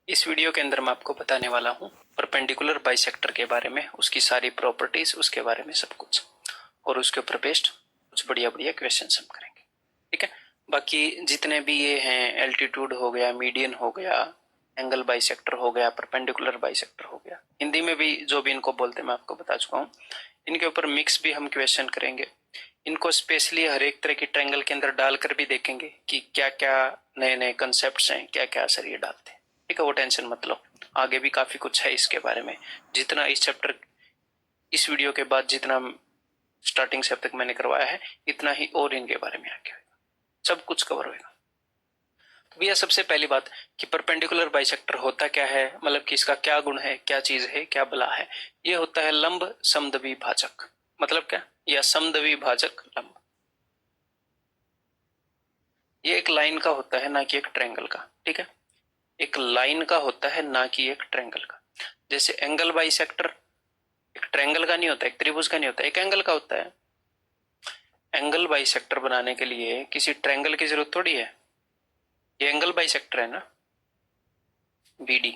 इस वीडियो के अंदर मैं आपको बताने वाला हूँ परपेंडिकुलर बाइसेक्टर के बारे में, उसकी सारी प्रॉपर्टीज, उसके बारे में सब कुछ, और उसके ऊपर बेस्ड कुछ बढ़िया बढ़िया क्वेश्चंस हम करेंगे। ठीक है। बाकी जितने भी ये हैं, एल्टीट्यूड हो गया, मीडियन हो गया, एंगल बाइसेक्टर हो गया, परपेंडिकुलर बाइसेक्टर हो गया, हिंदी में भी जो भी इनको बोलते हैं मैं आपको बता चुका हूँ। इनके ऊपर मिक्स भी हम क्वेश्चन करेंगे। इनको स्पेशली हर एक तरह की ट्रायंगल के अंदर डालकर भी देखेंगे कि क्या क्या नए नए कंसेप्ट हैं, क्या क्या असर ये डालते हैं। ठीक है, वो टेंशन मत लो, आगे भी काफी कुछ है इसके बारे में। जितना इस चैप्टर, इस वीडियो के बाद जितना स्टार्टिंग से अब तक मैंने करवाया है, इतना ही और इनके बारे में आगे होगा, सब कुछ कवर होगा। तो भैया सबसे पहली बात कि परपेंडिकुलर बाइसेक्टर होता क्या है, मतलब कि इसका क्या गुण है, क्या चीज है, क्या बला है। ये होता है लंब समद्वि भाजक। मतलब क्या, या समद्वि भाजक लंब। ये एक लाइन का होता है, ना कि एक ट्रायंगल का। ठीक है, एक लाइन का होता है, ना कि एक ट्रायंगल का। जैसे एंगल बाइसेक्टर एक ट्रायंगल का नहीं होता, एक त्रिभुज का नहीं होता, एक एंगल का होता है। एंगल बाइसेक्टर बनाने के लिए किसी ट्रायंगल की जरूरत थोड़ी है। ये एंगल बाइसेक्टर है ना, बीडी।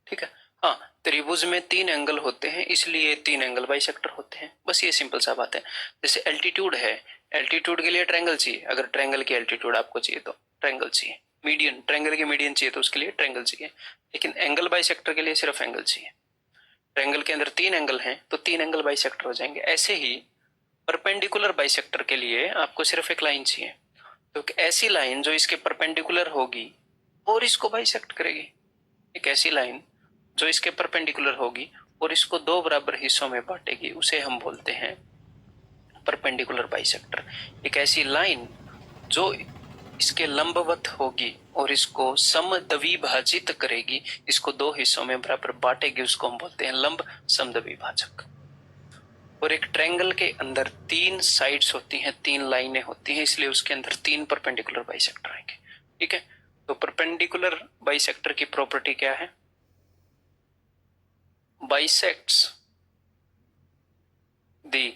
ठीक है। हाँ, त्रिभुज में 3 एंगल होते हैं, इसलिए 3 एंगल बाइसेक्टर होते हैं। बस ये सिंपल सा बात है। जैसे एल्टीट्यूड है, एल्टीट्यूड के लिए ट्रायंगल चाहिए, अगर ट्रायंगल की एल्टीट्यूड आपको चाहिए तो ट्रायंगल चाहिए। मीडियन, ट्रायंगल की मीडियन चाहिए तो उसके लिए ट्रायंगल चाहिए। लेकिन एंगल बाइसेक्टर के लिए सिर्फ एंगल चाहिए। ट्रायंगल के अंदर 3 एंगल हैं तो 3 एंगल बाइसेक्टर हो जाएंगे। ऐसे ही परपेंडिकुलर बाइसेक्टर के लिए आपको सिर्फ एक लाइन चाहिए, तो एक ऐसी लाइन जो इसके परपेंडिकुलर होगी और इसको बाइसेक्ट करेगी। एक ऐसी लाइन जो इसके परपेंडिकुलर होगी और इसको 2 बराबर हिस्सों में बांटेगी, उसे हम बोलते हैं परपेंडिकुलर बाइसेक्टर। एक ऐसी लाइन जो इसके लंबवत होगी और इसको समद्विभाजित करेगी, इसको 2 हिस्सों में बराबर बांटेगी, उसको हम बोलते हैं लंब समद्विभाजक। और एक ट्रायंगल के अंदर 3 साइड्स होती हैं, 3 लाइनें होती हैं, इसलिए उसके अंदर 3 परपेंडिकुलर बाइसेक्टर आएंगे। ठीक है, तो परपेंडिकुलर बाइसेक्टर की प्रॉपर्टी क्या है? bisects the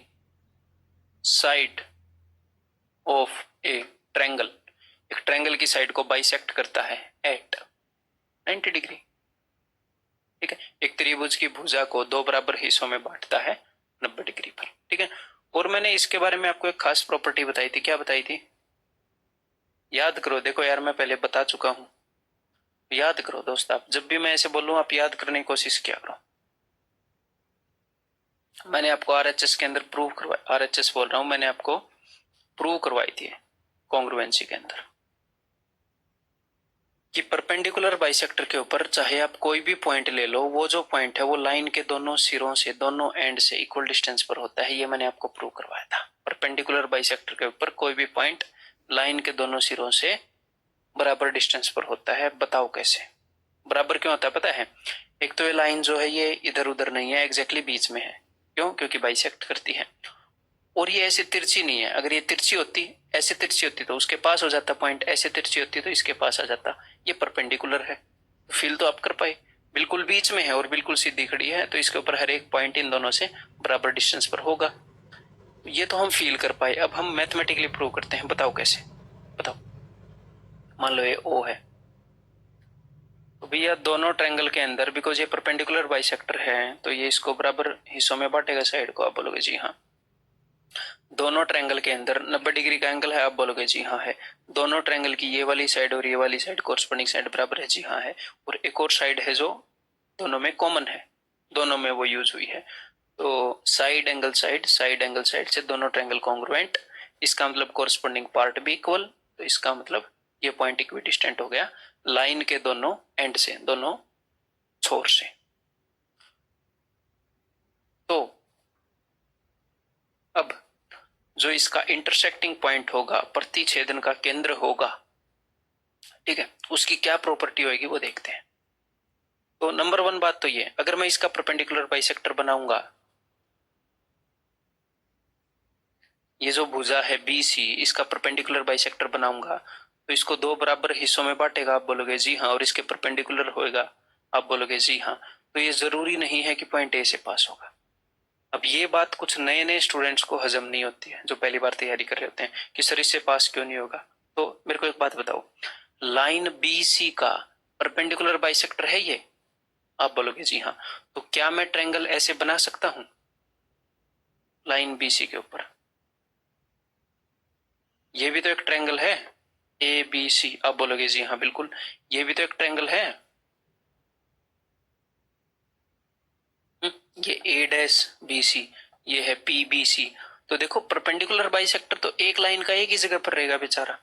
side of a triangle। एक ट्रायंगल की साइड को बाइसेक्ट करता है एट 90 डिग्री। ठीक है, एक त्रिभुज की भुजा को 2 बराबर हिस्सों में बांटता है 90 डिग्री पर। ठीक है, और मैंने इसके बारे में आपको एक खास प्रॉपर्टी बताई थी। क्या बताई थी? याद करो। देखो यार, मैं पहले बता चुका हूं, याद करो दोस्त। आप जब भी मैं ऐसे बोलूं, आप याद करने की कोशिश किया करो। मैंने आपको आरएचएस के अंदर प्रूव करवाया, आरएचएस बोल रहा हूं, मैंने आपको प्रूव करवाई थी कॉन्ग्रुएंसी के अंदर कि परपेंडिकुलर बाइसेक्टर के ऊपर चाहे आप कोई भी पॉइंट ले लो, वो जो पॉइंट है वो लाइन के दोनों सिरों से, दोनों एंड से इक्वल डिस्टेंस पर होता है। ये मैंने आपको प्रूव करवाया था। परपेंडिकुलर बाइसेक्टर के ऊपर कोई भी पॉइंट लाइन के दोनों सिरों से बराबर डिस्टेंस पर होता है। बताओ कैसे? बराबर क्यों होता है पता है? एक तो ये लाइन जो है ये इधर उधर नहीं है, एग्जैक्टली बीच में है। क्यों? क्योंकि बाइसेक्ट करती है। और ये ऐसे तिरछी नहीं है। अगर ये तिरछी होती, ऐसे तिरछी होती तो उसके पास हो जाता पॉइंट, ऐसे तिरछी होती तो इसके पास आ जाता। ये परपेंडिकुलर है, फील तो आप कर पाए, बिल्कुल बीच में है और बिल्कुल सीधी खड़ी है, तो इसके ऊपर हर एक पॉइंट इन दोनों से बराबर डिस्टेंस पर होगा। ये तो हम फील कर पाए। अब हम मैथमेटिकली प्रूव करते हैं। बताओ कैसे? बताओ। मान लो ये ओ है, तो भैया दोनों ट्रायंगल के अंदर, बिकॉज ये परपेंडिकुलर बाइसेक्टर है, तो ये इसको बराबर हिस्सों में बांटेगा साइड को। आप बोलोगे जी हाँ। दोनों ट्रायंगल के अंदर 90 डिग्री का एंगल है। आप बोलोगे जी हाँ है। दोनों ट्रायंगल की ये वाली साइड और ये वाली साइड कोरस्पोंडिंग साइड बराबर है। जी हाँ है। और एक और साइड है जो दोनों में कॉमन है, दोनों में वो यूज हुई है। तो side angle side, side angle side से दोनों ट्रायंगल कॉन्ग्रुएंट, इसका मतलब कोरस्पोंडिंग पार्ट भी इक्वल। तो इसका मतलब ये पॉइंट इक्विडिस्टेंट हो गया लाइन के दोनों एंड से, दोनों छोर से। तो अब जो इसका इंटरसेक्टिंग पॉइंट होगा, प्रतिच्छेदन का केंद्र होगा, ठीक है, उसकी क्या प्रॉपर्टी होगी वो देखते हैं। तो नंबर 1 बात तो ये, अगर मैं इसका परपेंडिकुलर बाइसेक्टर बनाऊंगा, ये जो भुजा है BC, इसका परपेंडिकुलर बाइसेक्टर बनाऊंगा, तो इसको 2 बराबर हिस्सों में बांटेगा। आप बोलोगे जी हाँ। और इसके परपेंडिकुलर होएगा। आप बोलोगे जी हाँ। तो ये जरूरी नहीं है कि पॉइंट ए से पास होगा। अब ये बात कुछ नए नए स्टूडेंट्स को हजम नहीं होती है, जो पहली बार तैयारी कर रहे होते हैं कि सर इससे पास क्यों नहीं होगा। तो मेरे को एक बात बताओ, लाइन BC का परपेंडिकुलर बाइसेक्टर है ये? आप बोलोगे जी हाँ। तो क्या मैं ट्रायंगल ऐसे बना सकता हूं लाइन बीसी के ऊपर? ये भी तो एक ट्रायंगल है, ए बी सी। आप बोलोगे जी हाँ बिल्कुल, ये भी तो एक ट्रायंगल है। ये ए डैश बी सी, ये है पी बी सी। तो देखो परपेंडिकुलर बाइसेक्टर तो एक लाइन का एक ही जगह पर रहेगा बेचारा,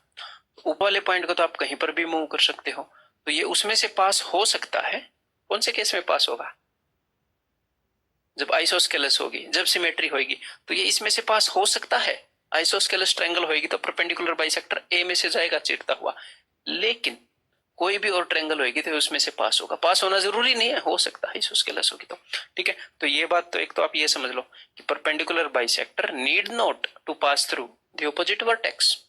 ऊपर वाले पॉइंट को तो आप कहीं पर भी मूव कर सकते हो। तो ये उसमें से पास हो सकता है। कौन से केस में पास होगा? जब आइसोस्केलस होगी, जब सिमेट्री होगी, तो ये इसमें से पास हो सकता है। आइसोस्केलस ट्रायंगल होगी तो परपेंडिकुलर बाइसेक्टर ए में से जाएगा चीरता हुआ, लेकिन कोई भी और ट्रायंगल होगी तो उसमें से पास होगा। पास होना जरूरी नहीं है, हो सकता है आइसोस्केलस होगी तो। ठीक है, तो ये बात तो एक तो आप ये समझ लो कि perpendicular bisector need not to pass through the opposite vertex.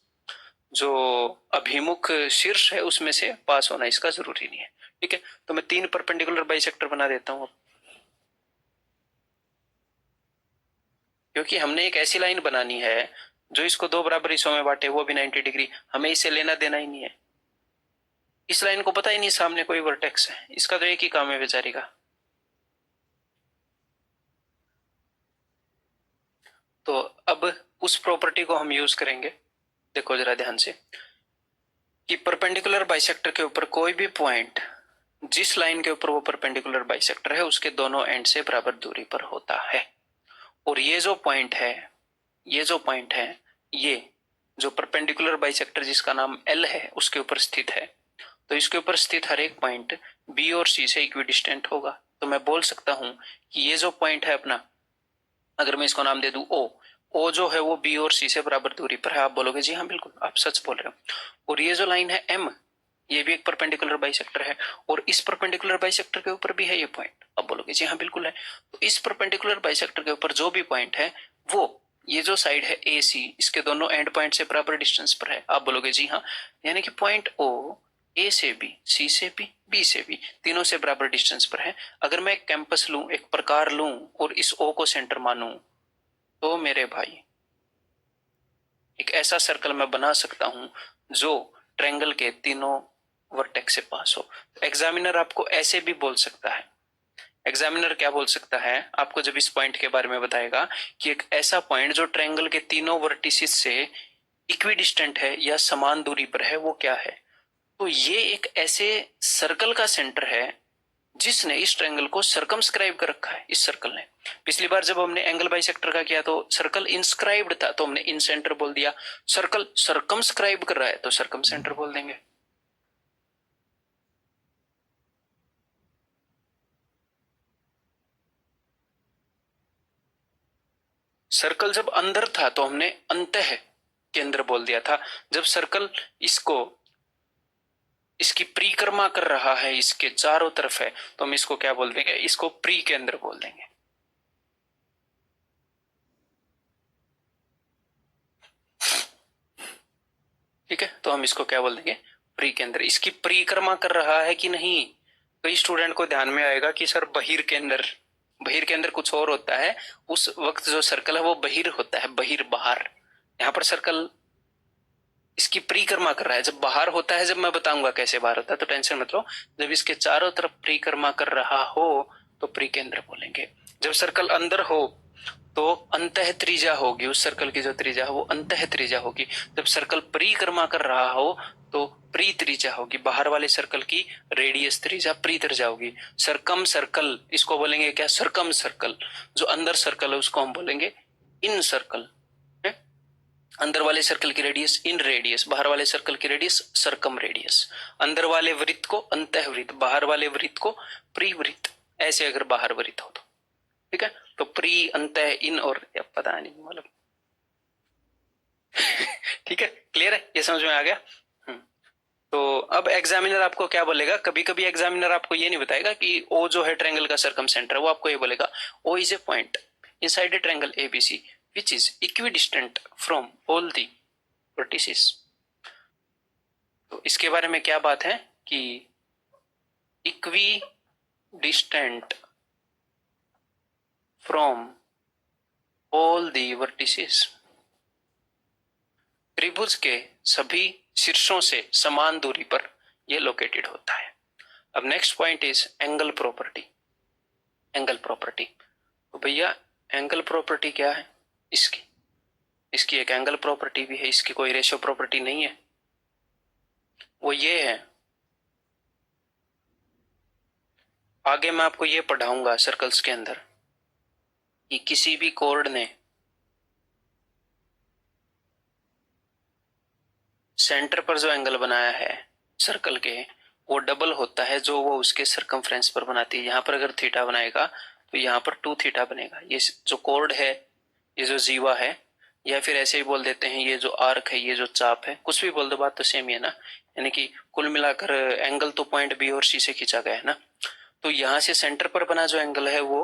जो अभिमुख शीर्ष है उसमें से पास होना इसका जरूरी नहीं है। ठीक है, तो मैं 3 परपेंडिकुलर बाइसेक्टर बना देता हूं, क्योंकि हमने एक ऐसी लाइन बनानी है जो इसको 2 बराबर हिस्सों में बांटे, वो भी 90 डिग्री। हमें इसे लेना देना ही नहीं है। इस लाइन को पता ही नहीं सामने कोई वर्टेक्स है, इसका तो एक ही काम है बेचारी का। तो अब उस प्रॉपर्टी को हम यूज करेंगे। देखो जरा ध्यान से कि परपेंडिकुलर बाइसेक्टर के ऊपर कोई भी पॉइंट जिस लाइन के ऊपर वो परपेंडिकुलर बाइसेक्टर है उसके दोनों एंड से बराबर दूरी पर होता है। और ये जो पॉइंट है, ये जो पॉइंट है, ये जो परपेंडिकुलर बाइसेक्टर जिसका नाम एल है उसके ऊपर स्थित है, तो इसके ऊपर स्थित हर एक पॉइंट बी और सी से इक्विडिस्टेंट होगा। तो मैं बोल सकता हूं कि ये जो पॉइंट है अपना, अगर मैं इसको नाम दे दूं ओ जो है वो बी और सी से बराबर दूरी पर है। आप बोलोगे जी हाँ बिल्कुल, आप सच बोल रहे हो। और ये जो लाइन है एम, ये भी एक परपेंडिकुलर बाइसेक्टर है, और इस परपेंडिकुलर बाइसेक्टर के ऊपर भी है ये पॉइंट। आप बोलोगे जी हाँ बिल्कुल है। तो इस परपेंडिकुलर बाइसेक्टर के ऊपर जो भी पॉइंट है वो, ये जो साइड है ए सी, इसके दोनों एंड पॉइंट से बराबर डिस्टेंस पर है। आप बोलोगे जी हाँ, यानी कि पॉइंट ओ ए से बी, सी से बी, बी से बी, तीनों से बराबर डिस्टेंस पर है। अगर मैं एक कैंपस लूं, एक प्रकार लूं और इस ओ को सेंटर मानूं, तो मेरे भाई एक ऐसा सर्कल मैं बना सकता हूं जो ट्रायंगल के तीनों वर्टेक्स से पास हो। एग्जामिनर आपको ऐसे भी बोल सकता है। एग्जामिनर क्या बोल सकता है आपको जब इस पॉइंट के बारे में बताएगा कि एक ऐसा पॉइंट जो ट्रायंगल के तीनों वर्टिसेस से इक्विडिस्टेंट है या समान दूरी पर है, वो क्या है? तो ये एक ऐसे सर्कल का सेंटर है जिसने इस ट्रायंगल को सर्कमस्क्राइब कर रखा है, इस सर्कल ने। पिछली बार जब हमने एंगल बाइसेक्टर का किया तो सर्कल इंस्क्राइब्ड था, तो हमने इन सेंटर बोल दिया। सर्कल सर्कमस्क्राइब कर रहा है तो सर्कम सेंटर बोल देंगे। सर्कल जब अंदर था तो हमने अंतः केंद्र बोल दिया था। जब सर्कल इसको, इसकी परिक्रमा कर रहा है, इसके चारों तरफ है, तो हम इसको क्या बोल देंगे? इसको प्री केंद्र बोल देंगे। ठीक है, तो हम इसको क्या बोल देंगे? प्री केंद्र। इसकी परिक्रमा कर रहा है कि नहीं? कई स्टूडेंट को ध्यान में आएगा कि सर बहिर्केंद्र, बहिर्केंद्र कुछ और होता है। उस वक्त जो सर्कल है वो बहिर होता है, बहिर बाहर। यहाँ पर सर्कल इसकी परिक्रमा कर रहा है। जब बाहर होता है, जब मैं बताऊंगा कैसे बाहर होता है, तो टेंशन मत लो। जब इसके चारों तरफ परिक्रमा कर रहा हो तो परिकेंद्र बोलेंगे। जब सर्कल अंदर हो तो अंतः त्रिज्या होगी, उस सर्कल की जो त्रिज्या है वो अंतः त्रिज्या होगी। जब सर्कल परिक्रमा कर रहा हो तो प्री त्रिज्या होगी, बाहर वाले सर्कल की रेडियस त्रिज्या प्री त्रिज्या होगी। सरकम सर्कल इसको बोलेंगे क्या? सरकम सर्कल। जो अंदर सर्कल है उसको हम बोलेंगे इन सर्कल। अंदर वाले सर्कल की रेडियस इन रेडियस, बाहर वाले सर्कल की रेडियस सरकम रेडियस। अंदर वाले वृत्त को अंतः वृत्त, बाहर वाले वृत्त को प्रीवृत्त। ऐसे अगर बाहर वृत्त हो तो ठीक है। तो प्री, अंतः, इन और पता नहीं मतलब ठीक है, क्लियर है? ये समझ में आ गया? तो अब एग्जामिनर आपको क्या बोलेगा? कभी कभी एग्जामिनर आपको ये नहीं बताएगा कि ओ जो है ट्रायंगल का सर्कम सेंटर है, वो आपको ये बोलेगा O is a point inside a triangle ABC which is equidistant from all the vertices। तो इसके बारे में क्या बात है कि equidistant from all the vertices, त्रिभुज के सभी शीर्षों से समान दूरी पर यह लोकेटेड होता है। अब next point is angle property. Angle property तो भैया एंगल प्रॉपर्टी क्या है? इसकी एक एंगल प्रॉपर्टी भी है, इसकी कोई रेशियो प्रॉपर्टी नहीं है। वो ये है, आगे मैं आपको ये पढ़ाऊंगा सर्कल्स के अंदर कि किसी भी कोर्ड ने सेंटर पर जो एंगल बनाया है सर्कल के, वो डबल होता है जो वो उसके सरकमफ्रेंस पर बनाती है। यहां पर अगर थीटा बनाएगा तो यहाँ पर 2 थीटा बनेगा। ये जो कोर्ड है, ये जो जीवा है, या फिर ऐसे ही बोल देते हैं ये जो आर्क है, ये जो चाप है, कुछ भी बोल दो, बात तो सेम ही है ना। यानी कि कुल मिलाकर एंगल तो पॉइंट बी और सी से खींचा गया है ना। तो यहां से सेंटर पर बना जो एंगल है वो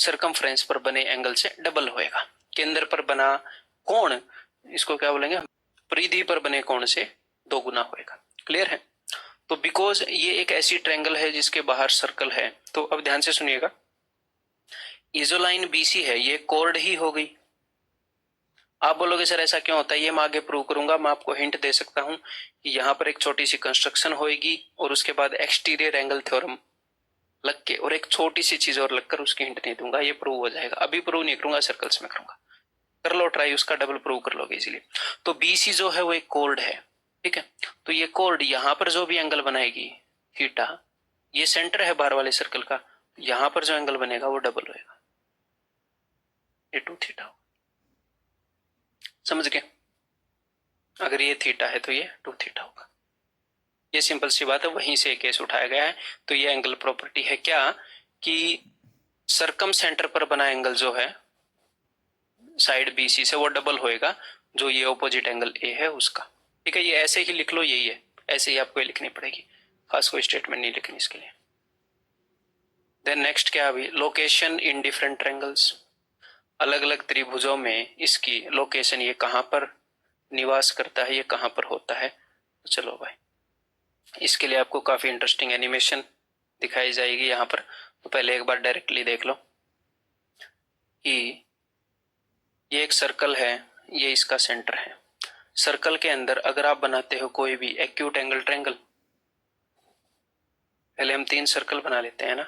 सरकमफ्रेंस पर बने एंगल से डबल होएगा। केंद्र पर बना कोण, इसको क्या बोलेंगे, परिधि पर बने कोण से 2 गुना होएगा। क्लियर है? तो बिकॉज ये एक ऐसी ट्रायंगल है जिसके बाहर सर्कल है, तो अब ध्यान से सुनिएगा, ये जो लाइन बीसी है ये कोर्ड ही हो गई। आप बोलोगे सर ऐसा क्यों होता है, ये मैं आगे प्रूव करूंगा। मैं आपको हिंट दे सकता हूं कि यहां पर एक छोटी सी कंस्ट्रक्शन होएगी और उसके बाद एक्सटीरियर एंगल थ्योरम लग के और एक छोटी सी चीज और लगकर, उसकी हिंट नहीं दूंगा, ये प्रूव हो जाएगा। अभी प्रूव नहीं करूंगा, सर्कल्स में करूंगा। कर लो ट्राई, उसका डबल प्रूव कर लोगे इजीली। तो बीसी जो है वो एक कोर्ड है, ठीक है। तो ये कोर्ड यहां पर जो भी एंगल बनाएगी थीटा, ये सेंटर है बाहर वाले सर्कल का, यहां पर जो एंगल बनेगा वो डबल होएगा, ये 2 थीटा होगा। समझ गए? अगर ये थीटा है तो ये 2 थीटा होगा। ये सिंपल सी बात है, वहीं से केस उठाया गया है। तो ये एंगल प्रॉपर्टी है क्या कि सरकम सेंटर पर बना एंगल जो है साइड बीसी से वो डबल होएगा जो ये ऑपोजिट एंगल ए है उसका। ठीक है, ये ऐसे ही लिख लो, यही है, ऐसे ही आपको लिखनी पड़ेगी, खास कोई स्टेटमेंट नहीं लिखनी इसके लिए। देन नेक्स्ट क्या, अभी लोकेशन इन डिफरेंट ट्रायंगल्स, अलग अलग त्रिभुजों में इसकी लोकेशन, ये कहां पर निवास करता है, ये कहां पर होता है। तो चलो भाई, इसके लिए आपको काफी इंटरेस्टिंग एनिमेशन दिखाई जाएगी यहाँ पर। तो पहले एक बार डायरेक्टली देख लो कि ये एक सर्कल है, ये इसका सेंटर है। सर्कल के अंदर अगर आप बनाते हो कोई भी एक्यूट एंगल ट्रायंगल, पहले हम 3 सर्कल बना लेते हैं ना।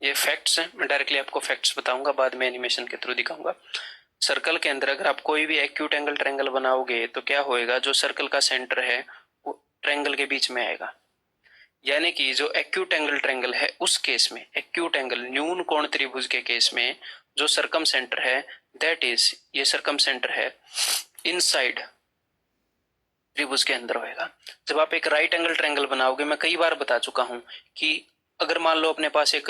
ये फैक्ट्स हैं, मैं डायरेक्टली आपको फैक्ट्स बताऊंगा, बाद में एनिमेशन के थ्रू दिखाऊंगा। सर्कल के अंदर अगर आप कोई भी एक्यूट एंगल ट्रायंगल बनाओगे तो क्या होएगा, जो सर्कल का सेंटर है वो ट्रायंगल के बीच में आएगा। यानी कि जो एक्यूट एंगल ट्रायंगल है उस केस में, एक्यूट एंगल न्यून कोण त्रिभुज के केस में, जो सरकम सेंटर है दैट इज, ये सरकम सेंटर है इनसाइड त्रिभुज के अंदर होएगा। जब आप एक राइट एंगल ट्रायंगल बनाओगे, मैं कई बार बता चुका हूं कि अगर मान लो अपने पास एक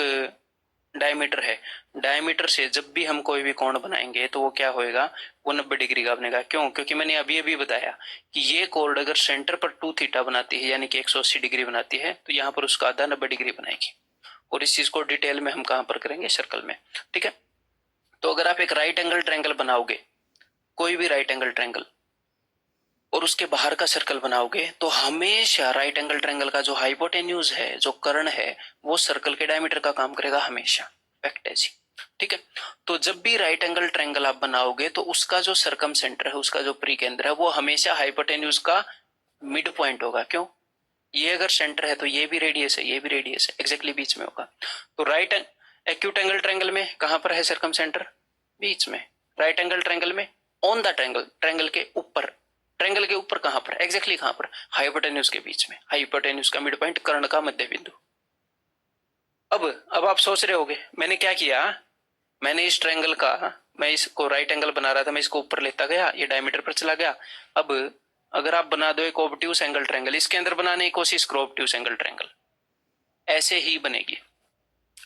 डायमीटर है, डायमीटर से जब भी हम कोई भी कोण बनाएंगे तो वो क्या होएगा, वो 90 डिग्री का बनेगा। क्यों? क्योंकि मैंने अभी अभी बताया कि ये कोण अगर सेंटर पर 2 थीटा बनाती है यानी कि 180 डिग्री बनाती है, तो यहाँ पर उसका आधा 90 डिग्री बनाएगी। और इस चीज को डिटेल में हम कहां पर करेंगे, सर्कल में। ठीक है, तो अगर आप एक राइट एंगल ट्रायंगल बनाओगे, कोई भी राइट एंगल ट्रायंगल, और उसके बाहर का सर्कल बनाओगे, तो हमेशा राइट एंगल ट्रायंगल का जो हाइपोटेन्यूज है, जो कर्ण है, वो सर्कल के डायमीटर का काम करेगा हमेशा, फैक्ट है जी। ठीक है, तो जब भी राइट एंगल ट्रायंगल आप बनाओगे तो उसका जो सरकम सेंटर है, उसका जो परिकेंद्र है, वो हमेशा हाइपोटेन्यूज का मिड पॉइंट होगा। क्यों? ये अगर सेंटर है तो ये भी रेडियस है, ये भी रेडियस है, एग्जैक्टली बीच में होगा। तो राइट एक्यूट एंगल ट्रायंगल में कहां पर है सरकम सेंटर? बीच में। राइट एंगल ट्रायंगल में ऑन द ट्रायंगल, ट्रायंगल के ऊपर। ट्रायंगल के ऊपर कहां पर? एग्जैक्टली कहां पर? हाइपोटेन्यूज के बीच में। हाइपोटेन्यूज का मिड पॉइंट, कर्ण का मध्य बिंदु। अब आप सोच रहे होगे मैंने क्या किया, मैंने इस ट्रायंगल का, मैं इसको राइट एंगल बना रहा था, मैं इसको ऊपर लेता गया, ये डायमीटर पर चला गया। अब अगर आप बना दो एक ऑब्ट्यूस एंगल ट्रायंगल, इसके अंदर बनाने की कोशिश करो ऑब्ट्यूस एंगल ट्रायंगल, ऐसे ही बनेगी,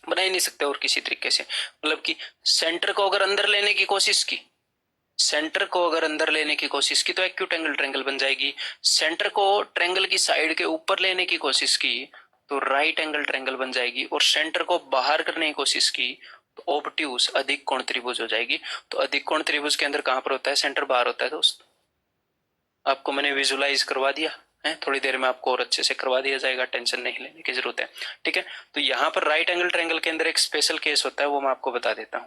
बना ही नहीं सकते और किसी तरीके से। मतलब कि सेंटर को अगर अंदर लेने की कोशिश की, सेंटर को अगर अंदर लेने की कोशिश की तो एक्यूट एंगल ट्रायंगल बन जाएगी। सेंटर को ट्रायंगल की साइड के ऊपर लेने की कोशिश की तो राइट एंगल ट्रायंगल बन जाएगी। और सेंटर को बाहर करने की कोशिश की तो ऑब्ट्यूस अधिक कोण त्रिभुज हो जाएगी। तो अधिक कोण त्रिभुज के अंदर कहां पर होता है? सेंटर बाहर होता है दोस्त। आपको मैंने विजुलाइज करवा दिया है, थोड़ी देर में आपको और अच्छे से करवा दिया जाएगा, टेंशन नहीं लेने की जरूरत है। ठीक है, तो यहां पर राइट एंगल ट्रायंगल के अंदर एक स्पेशल केस होता है, वो मैं आपको बता देता हूं।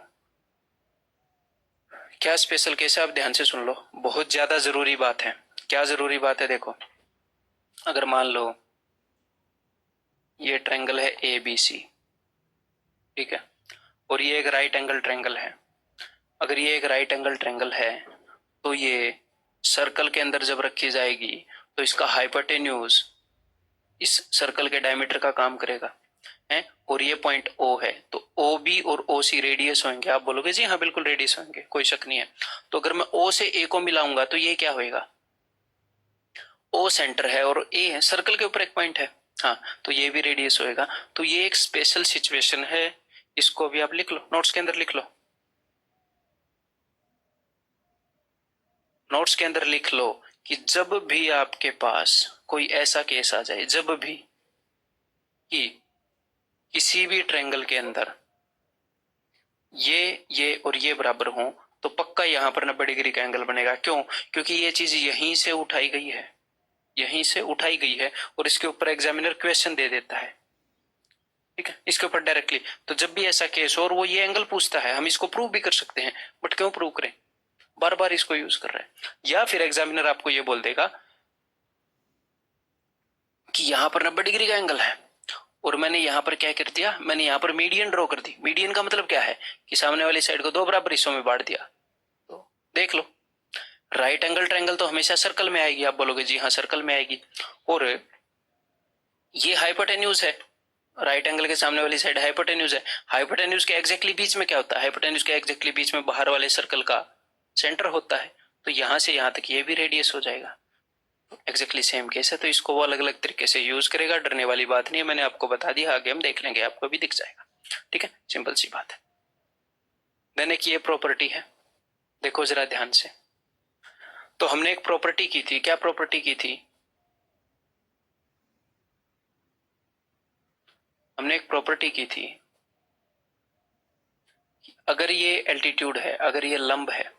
क्या स्पेशल केस है, आप ध्यान से सुन लो, बहुत ज्यादा जरूरी बात है। क्या जरूरी बात है, देखो अगर मान लो ये ट्रायंगल है ए बी सी, ठीक है, और ये एक राइट एंगल ट्रायंगल है। अगर ये एक राइट एंगल ट्रायंगल है तो ये सर्कल के अंदर जब रखी जाएगी तो इसका हाइपोटेन्यूज इस सर्कल के डायमीटर का काम करेगा है, और ये पॉइंट O है, तो OB और OC रेडियस होंगे। आप बोलोगे जी हाँ बिल्कुल रेडियस होंगे, कोई शक नहीं है। तो अगर मैं O से A को मिलाऊंगा तो ये क्या होएगा, O सेंटर है और A है, सर्कल के ऊपर एक पॉइंट है, हाँ, तो ये भी रेडियस होएगा। तो ये एक स्पेशल सिचुएशन है, इसको भी आप लिख लो, नोट्स के अंदर लिख लो, नोट्स के अंदर लिख लो कि जब भी आपके पास कोई ऐसा केस आ जाए, जब भी कि किसी भी ट्रायंगल के अंदर ये और ये बराबर हो, तो पक्का यहां पर 90 डिग्री का एंगल बनेगा। क्यों? क्योंकि ये चीज यहीं से उठाई गई है, यहीं से उठाई गई है, और इसके ऊपर एग्जामिनर क्वेश्चन दे देता है, ठीक है, इसके ऊपर डायरेक्टली। तो जब भी ऐसा केस हो और वो ये एंगल पूछता है, हम इसको प्रूव भी कर सकते हैं, बट क्यों प्रूव करें, बार बार इसको यूज कर रहे हैं। या फिर एग्जामिनर आपको ये बोल देगा कि यहां पर 90 डिग्री का एंगल है, और मैंने यहां पर क्या कर दिया, मैंने यहां पर मीडियन ड्रॉ कर दी। मीडियन का मतलब क्या है कि सामने वाली साइड को दो बराबर हिस्सों में बांट दिया। तो देख लो, राइट एंगल ट्रायंगल तो हमेशा सर्कल में आएगी, आप बोलोगे जी हाँ सर्कल में आएगी, और ये हाइपोटेन्यूज है, राइट एंगल के सामने वाली साइड हाइपोटेन्यूज है। हाइपोटेन्यूज के एग्जैक्टली बीच में क्या होता है, हाइपोटेन्यूज के एग्जैक्टली बीच में बाहर वाले सर्कल का सेंटर होता है, तो यहां से यहां तक ये भी रेडियस हो जाएगा। एग्जैक्टली सेम केस है, तो इसको वो अलग अलग तरीके से यूज करेगा, डरने वाली बात नहीं है, मैंने आपको बता दिया, आगे हम देख लेंगे, आपको भी दिख जाएगा, ठीक है, सिंपल सी बात है। देन एक ये प्रॉपर्टी है, देखो जरा ध्यान से। तो हमने एक प्रॉपर्टी की थी, क्या प्रॉपर्टी की थी, हमने एक प्रॉपर्टी की थी, अगर ये एल्टीट्यूड है, अगर ये लंब है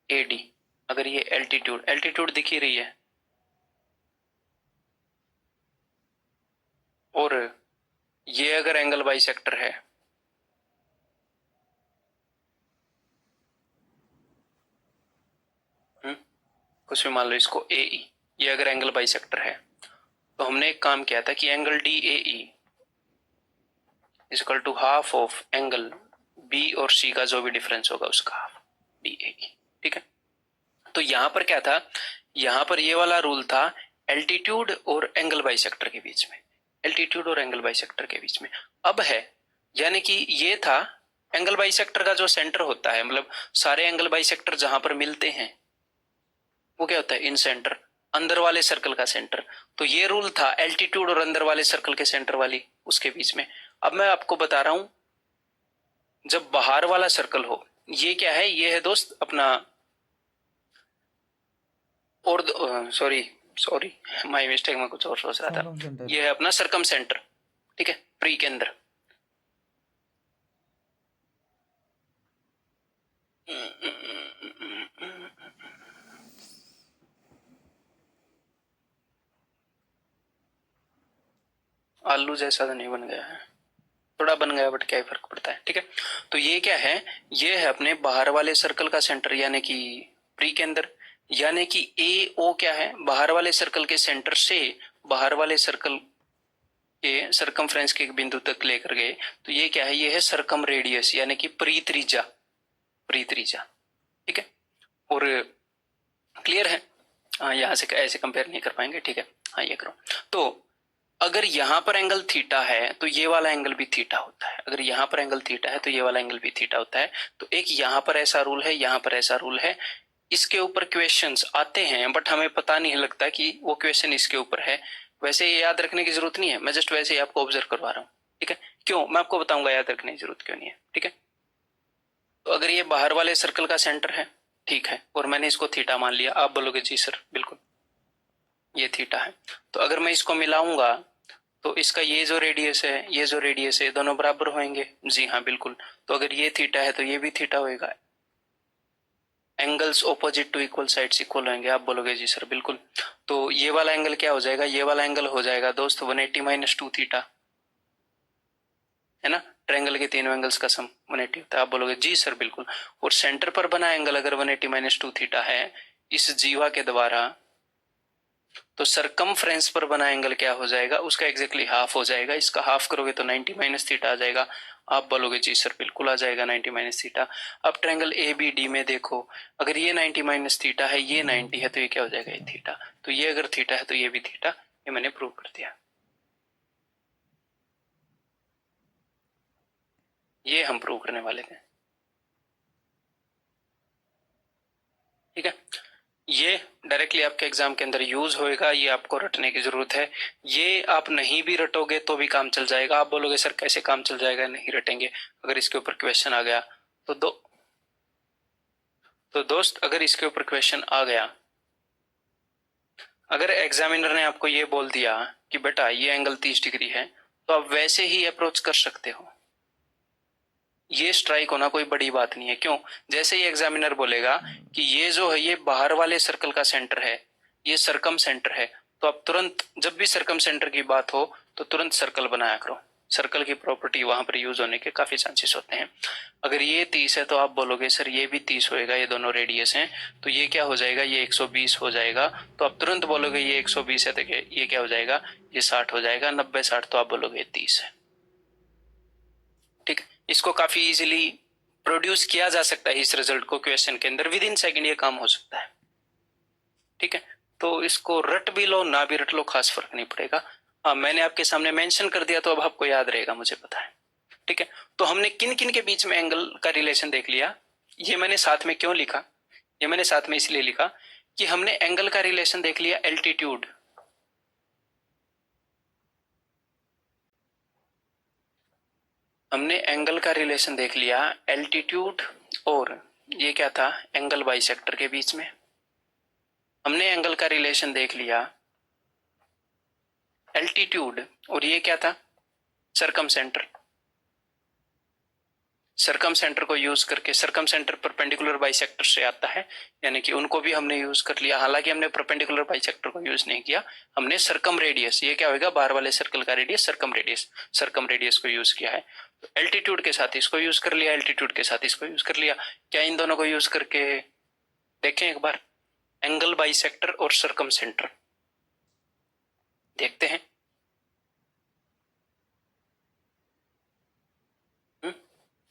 AD, अगर ये एल्टीट्यूड, एल्टीट्यूड दिख ही रही है, और ये अगर एंगल बाइसेक्टर है, कुछ भी मान लो इसको AE, ये अगर एंगल बाइसेक्टर है, तो हमने एक काम किया था कि angle DAE equal to half of angle B और C का जो भी डिफरेंस होगा उसका हाफ DAE, ठीक है। तो यहां पर क्या था, यहां पर ये वाला रूल था एल्टीट्यूड और एंगल बाइसेक्टर के बीच में, एल्टीट्यूड और एंगल बाइसेक्टर के बीच में। अब है, यानी कि ये था एंगल बाइसेक्टर का जो सेंटर होता है, मतलब सारे एंगल बाइसेक्टर जहां पर मिलते हैं वो क्या होता है, इन सेंटर, अंदर वाले सर्कल का सेंटर। तो ये रूल था एल्टीट्यूड और अंदर वाले सर्कल के सेंटर वाली उसके बीच में। अब मैं आपको बता रहा हूं, जब बाहर वाला सर्कल हो, ये क्या है, ये है दोस्त अपना, और सॉरी सॉरी माय मिस्टेक, मैं कुछ और सोच रहा था, ये है अपना सरकम सेंटर, ठीक है, प्री के अंदर। आलू जैसा तो नहीं बन गया है, थोड़ा बन गया, बट क्या ही फर्क पड़ता है, ठीक है। तो ये क्या है, ये है अपने बाहर वाले सर्कल का सेंटर, यानी कि प्री के अंदर, यानी कि AO क्या है, बाहर वाले सर्कल के सेंटर से बाहर वाले सर्कल के सरकमफ्रेंस के एक बिंदु तक लेकर गए, तो ये क्या है, ये है सरकम रेडियस, यानी कि परित्रिज्या, परित्रिज्या, ठीक है। और क्लियर है, हाँ, यहां से ऐसे कंपेयर नहीं कर पाएंगे, ठीक है, हाँ ये करो। तो अगर यहां पर एंगल थीटा है तो ये वाला एंगल भी थीटा होता है, अगर यहां पर एंगल थीटा है तो ये वाला एंगल भी थीटा होता है। तो एक यहां पर ऐसा रूल है, यहां पर ऐसा रूल है, इसके ऊपर क्वेश्चंस आते हैं, बट हमें पता नहीं लगता कि वो क्वेश्चन इसके ऊपर है। वैसे ये याद रखने की जरूरत नहीं है, मैं जस्ट वैसे ही आपको ऑब्जर्व करवा रहा हूँ, ठीक है। क्यों, मैं आपको बताऊंगा याद रखने की जरूरत क्यों नहीं है, ठीक है। तो अगर ये बाहर वाले सर्कल का सेंटर है, ठीक है, और मैंने इसको थीटा मान लिया, आप बोलोगे जी सर बिल्कुल ये थीटा है, तो अगर मैं इसको मिलाऊंगा तो इसका ये जो रेडियस है, ये जो रेडियस है, दोनों बराबर होंगे, जी हाँ बिल्कुल। तो अगर ये थीटा है तो ये भी थीटा होएगा, angles opposite to equal sides equal होंगे, आप बोलोगे जी सर बिल्कुल। तो ये वाला एंगल क्या हो जाएगा, ये वाला एंगल हो जाएगा दोस्त 180 माइनस 2 थीटा, है ना, ट्रायंगल के तीनों एंगल्स का सम 180 होता है, आप बोलोगे जी सर बिल्कुल। और सेंटर पर बना एंगल अगर 180 माइनस 2 थीटा है, इस जीवा के द्वारा, तो सरकमफ्रेंस पर बना एंगल क्या हो जाएगा, उसका एग्जैक्टली हाफ हो जाएगा। इसका हाफ करोगे तो 90 माइनस थीटा आ जाएगा। आप बोलोगे जी सर बिल्कुल आ जाएगा 90 माइनस थीटा। अब ट्रायंगल ए बी डी में देखो, अगर ये 90 माइनस थीटा है, ये 90 है, तो ये क्या हो जाएगा, ये थीटा। तो ये अगर थीटा है तो ये भी थीटा। ये मैंने प्रूव कर दिया। ये हम प्रूव करने वाले थे, ठीक है। ये डायरेक्टली आपके एग्जाम के अंदर यूज होएगा, ये आपको रटने की जरूरत है। ये आप नहीं भी रटोगे तो भी काम चल जाएगा। आप बोलोगे सर कैसे काम चल जाएगा, नहीं रटेंगे। अगर इसके ऊपर क्वेश्चन आ गया तो दोस्त अगर इसके ऊपर क्वेश्चन आ गया, अगर एग्जामिनर ने आपको ये बोल दिया कि बेटा ये एंगल 30 डिग्री है, तो आप वैसे ही अप्रोच कर सकते हो। ये स्ट्राइक होना कोई बड़ी बात नहीं है। क्यों? जैसे ही एग्जामिनर बोलेगा कि ये जो है ये बाहर वाले सर्कल का सेंटर है, ये सरकम सेंटर है, तो आप तुरंत जब भी सरकम सेंटर की बात हो तो तुरंत सर्कल बनाया करो। सर्कल की प्रॉपर्टी वहां पर यूज होने के काफी चांसेस होते हैं। अगर ये 30 है तो आप बोलोगे सर ये भी 30 होएगा, ये दोनों रेडियस हैं, तो ये क्या हो जाएगा, ये 120 हो जाएगा। तो आप तुरंत बोलोगे ये 120 है, तो ये क्या हो जाएगा, ये 60 हो जाएगा। 90-60 तो आप बोलोगे 30 है। ठीक है, इसको काफी इजीली प्रोड्यूस किया जा सकता है। इस रिजल्ट को क्वेश्चन के अंदर विद इन सेकेंड ये काम हो सकता है। ठीक है, तो इसको रट भी लो ना भी रट लो, खास फर्क नहीं पड़ेगा। हाँ, मैंने आपके सामने मेंशन कर दिया तो अब आपको याद रहेगा, मुझे पता है। ठीक है, तो हमने किन किन के बीच में एंगल का रिलेशन देख लिया। ये मैंने साथ में क्यों लिखा, ये मैंने साथ में इसलिए लिखा कि हमने एंगल का रिलेशन देख लिया एल्टीट्यूड, हमने एंगल का रिलेशन देख लिया एल्टीट्यूड और ये क्या था, एंगल बाइसेक्टर के बीच में। हमने एंगल का रिलेशन देख लिया एल्टीट्यूड और ये क्या था, सरकम सेंटर। सरकम सेंटर को यूज करके, सरकम सेंटर परपेंडिकुलर बाइसेक्टर से आता है, यानी कि उनको भी हमने यूज कर लिया। हालांकि हमने परपेंडिकुलर बाइसेक्टर को यूज नहीं किया, हमने सरकम रेडियस, ये क्या होगा, बाहर वाले सर्कल का रेडियस, सरकम रेडियस को यूज किया है। तो एल्टीट्यूड के साथ इसको यूज कर लिया, एल्टीट्यूड के साथ इसको यूज कर लिया। क्या इन दोनों को यूज करके देखें एक बार, एंगल बाइसेक्टर और सरकम सेंटर देखते हैं।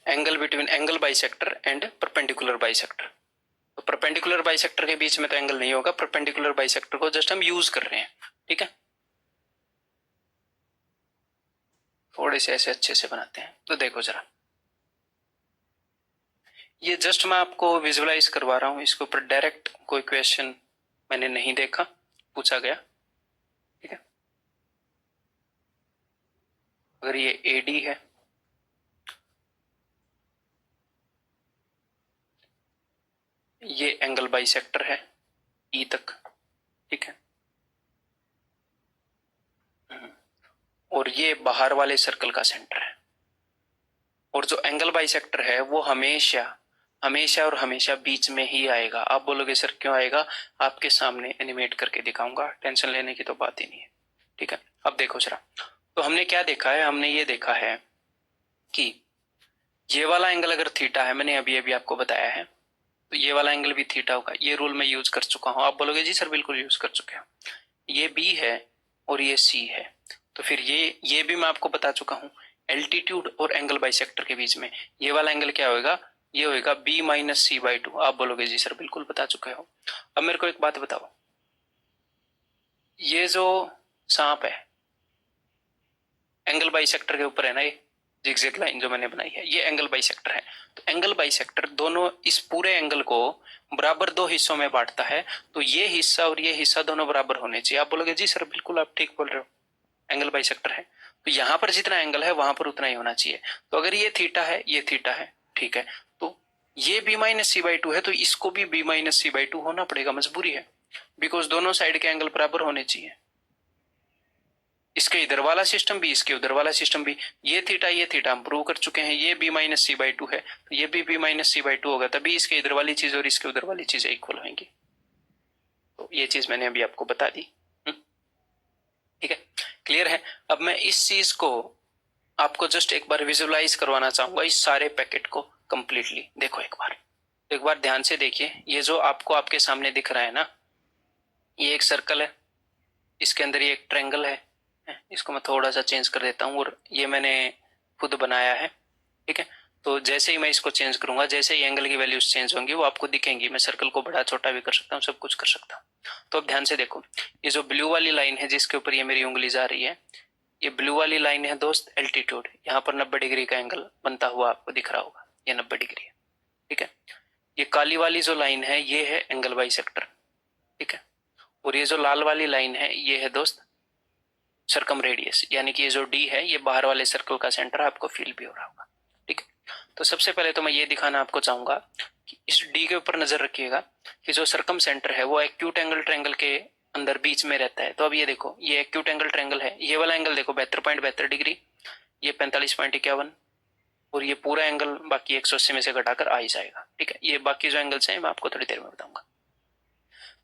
Angle between angle bisector and perpendicular bisector. तो परपेंडिकुलर बाइसेक्टर के बीच में तो एंगल नहीं होगा, परपेंडिकुलर बाइसेक्टर को जस्ट हम यूज कर रहे हैं। ठीक है, थोड़े से ऐसे अच्छे से बनाते हैं। तो देखो जरा, ये जस्ट मैं आपको विजुअलाइज करवा रहा हूं, इसके ऊपर डायरेक्ट कोई क्वेश्चन मैंने नहीं देखा पूछा गया। ठीक है, अगर ये एडी है, ये एंगल बाइसेक्टर है ई तक, ठीक है, और ये बाहर वाले सर्कल का सेंटर है। और जो एंगल बाइसेक्टर है वो हमेशा हमेशा और हमेशा बीच में ही आएगा। आप बोलोगे सर क्यों आएगा, आपके सामने एनिमेट करके दिखाऊंगा, टेंशन लेने की तो बात ही नहीं है। ठीक है, अब देखो जरा, तो हमने क्या देखा है, हमने ये देखा है कि ये वाला एंगल अगर थीटा है, मैंने अभी अभी आपको बताया है, तो ये वाला एंगल भी थीटा होगा। ये रूल मैं यूज कर चुका हूं। आप बोलोगे जी सर बिल्कुल यूज कर चुके हैं। ये बी है और ये सी है, तो फिर ये भी मैं आपको बता चुका हूं। एल्टीट्यूड और एंगल बाइसेक्टर के बीच में ये वाला एंगल क्या होगा, ये होगा बी माइनस सी बाई 2। आप बोलोगे जी सर बिल्कुल बता चुके हो। अब मेरे को एक बात बताओ, ये जो सांप है एंगल बाइसेक्टर के ऊपर है ना, ये जिगजैग लाइन जो मैंने बनाई है, ये एंगल बाइसेक्टर है। तो एंगल बाइसेक्टर दोनों इस पूरे एंगल को बराबर दो हिस्सों में बांटता है, तो ये हिस्सा और ये हिस्सा दोनों बराबर होने चाहिए। आप बोलोगे जी सर बिल्कुल आप ठीक बोल रहे हो, एंगल बाइसेक्टर है तो यहां पर जितना एंगल है वहां पर उतना ही होना चाहिए। तो अगर ये थीटा है, ये थीटा है, ठीक है, तो ये बी माइनस सी बाई 2 है, तो इसको भी बी माइनस सी बाई 2 होना पड़ेगा, मजबूरी है, बिकॉज दोनों साइड के एंगल बराबर होने चाहिए। इसके इधर वाला सिस्टम भी, इसके उधर वाला सिस्टम भी, ये थीटा हम प्रूव कर चुके हैं, ये बी माइनस सी बाई 2 है, तो ये भी बी माइनस सी बाई 2 होगा, तभी इसके इधर वाली चीज और इसके उधर वाली चीज इक्वल होंगी। तो ये चीज मैंने अभी आपको बता दी। ठीक है, क्लियर है। अब मैं इस चीज को आपको जस्ट एक बार विजुअलाइज करवाना चाहूंगा, इस सारे पैकेट को कंप्लीटली देखो एक बार, तो एक बार ध्यान से देखिए, ये जो आपको आपके सामने दिख रहा है ना, ये एक सर्कल है, इसके अंदर ये एक ट्रायंगल है। इसको मैं थोड़ा सा चेंज कर देता हूँ, और ये मैंने खुद बनाया है, ठीक है। तो जैसे ही मैं इसको चेंज करूंगा, जैसे ही एंगल की वैल्यूज चेंज होंगी वो आपको दिखेंगी। मैं सर्कल को बड़ा छोटा भी कर सकता हूँ, सब कुछ कर सकता हूँ। तो अब ध्यान से देखो, ये जो ब्लू वाली लाइन है जिसके ऊपर ये मेरी उंगली जा रही है, ये ब्लू वाली लाइन है दोस्त एल्टीट्यूड। यहाँ पर 90 डिग्री का एंगल बनता हुआ आपको दिख रहा होगा, ये 90 डिग्री है, ठीक है। ये काली वाली जो लाइन है ये है एंगल बाइसेक्टर, ठीक है। और ये जो लाल वाली लाइन है ये है दोस्त सर्कम रेडियस, यानी कि ये जो डी है ये बाहर वाले सर्कल का सेंटर आपको फील भी हो रहा होगा, ठीक है। तो सबसे पहले तो मैं ये दिखाना आपको चाहूंगा कि इस डी के ऊपर नजर रखिएगा कि जो सर्कम सेंटर है वो एक्यूट एंगल ट्रायंगल के अंदर बीच में रहता है। तो अब ये देखो, ये एक्यूट एंगल ट्रायंगल है, ये वाला एंगल देखो 72.72 डिग्री, ये 45.51, और ये पूरा एंगल बाकी 180 में से घटाकर आ ही जाएगा, ठीक है। ये बाकी जो एंगल्स हैं मैं आपको थोड़ी देर में बताऊंगा।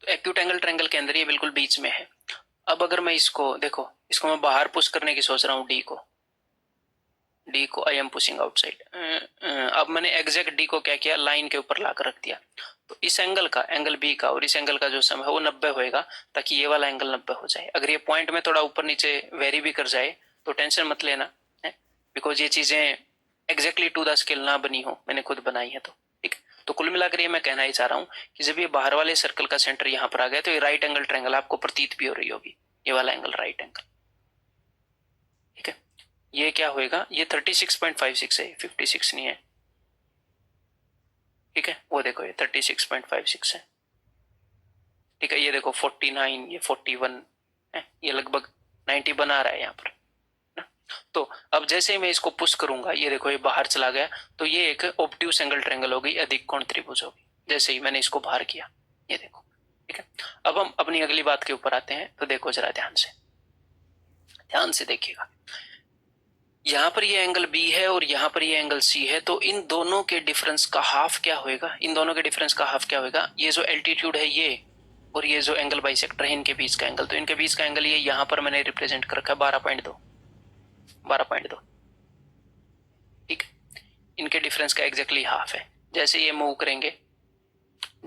तो एक्यूट एंगल ट्रायंगल के अंदर ये बिल्कुल बीच में है। अब अगर मैं इसको देखो, इसको मैं बाहर पुश करने की सोच रहा हूँ, डी को आई एम पुशिंग आउटसाइड। अब मैंने एग्जैक्ट डी को क्या किया, लाइन के ऊपर लाकर रख दिया। तो इस एंगल का, एंगल बी का और इस एंगल का जो सम है वो 90 होएगा, ताकि ये वाला एंगल 90 हो जाए। अगर ये पॉइंट में थोड़ा ऊपर नीचे वेरी भी कर जाए तो टेंशन मत लेना है, बिकॉज ये चीजें एग्जैक्टली टू द स्केल ना बनी हो, मैंने खुद बनाई है। तो ठीक है, तो कुल मिलाकर ये मैं कहना ही चाह रहा हूँ कि जब ये बाहर वाले सर्कल का सेंटर यहाँ पर आ गया तो ये राइट एंगल ट्रायंगल आपको प्रतीत भी हो रही होगी, ये वाला एंगल राइट एंगल, ठीक है। ये क्या होएगा, ये 36.56 है, 56 नहीं है, ठीक है। वो देखो ये 36.56 है, ठीक है। ये देखो 49, ये 41 है, ये लगभग 90 बना रहा है यहाँ पर ना। तो अब जैसे ही मैं इसको पुश करूंगा, ये देखो ये बाहर चला गया, तो ये एक ऑब्ट्यूस एंगल ट्रायंगल होगी, अधिक कोण त्रिभुज होगी, जैसे ही मैंने इसको बाहर किया, ये देखो, ठीक है। अब हम अपनी अगली बात के ऊपर आते हैं। तो देखो जरा ध्यान से देखिएगा, यहाँ पर ये एंगल बी है और यहाँ पर ये एंगल सी है, तो इन दोनों के डिफरेंस का हाफ क्या होएगा, इन दोनों के डिफरेंस का हाफ क्या होएगा, ये जो एल्टीट्यूड है ये और ये जो एंगल बाइसेक्टर है इनके बीच का एंगल। तो इनके बीच का एंगल ये यहाँ पर मैंने रिप्रेजेंट कर रखा है 12.2, ठीक है। इनके डिफरेंस का एग्जैक्टली हाफ है। जैसे ये मूव करेंगे,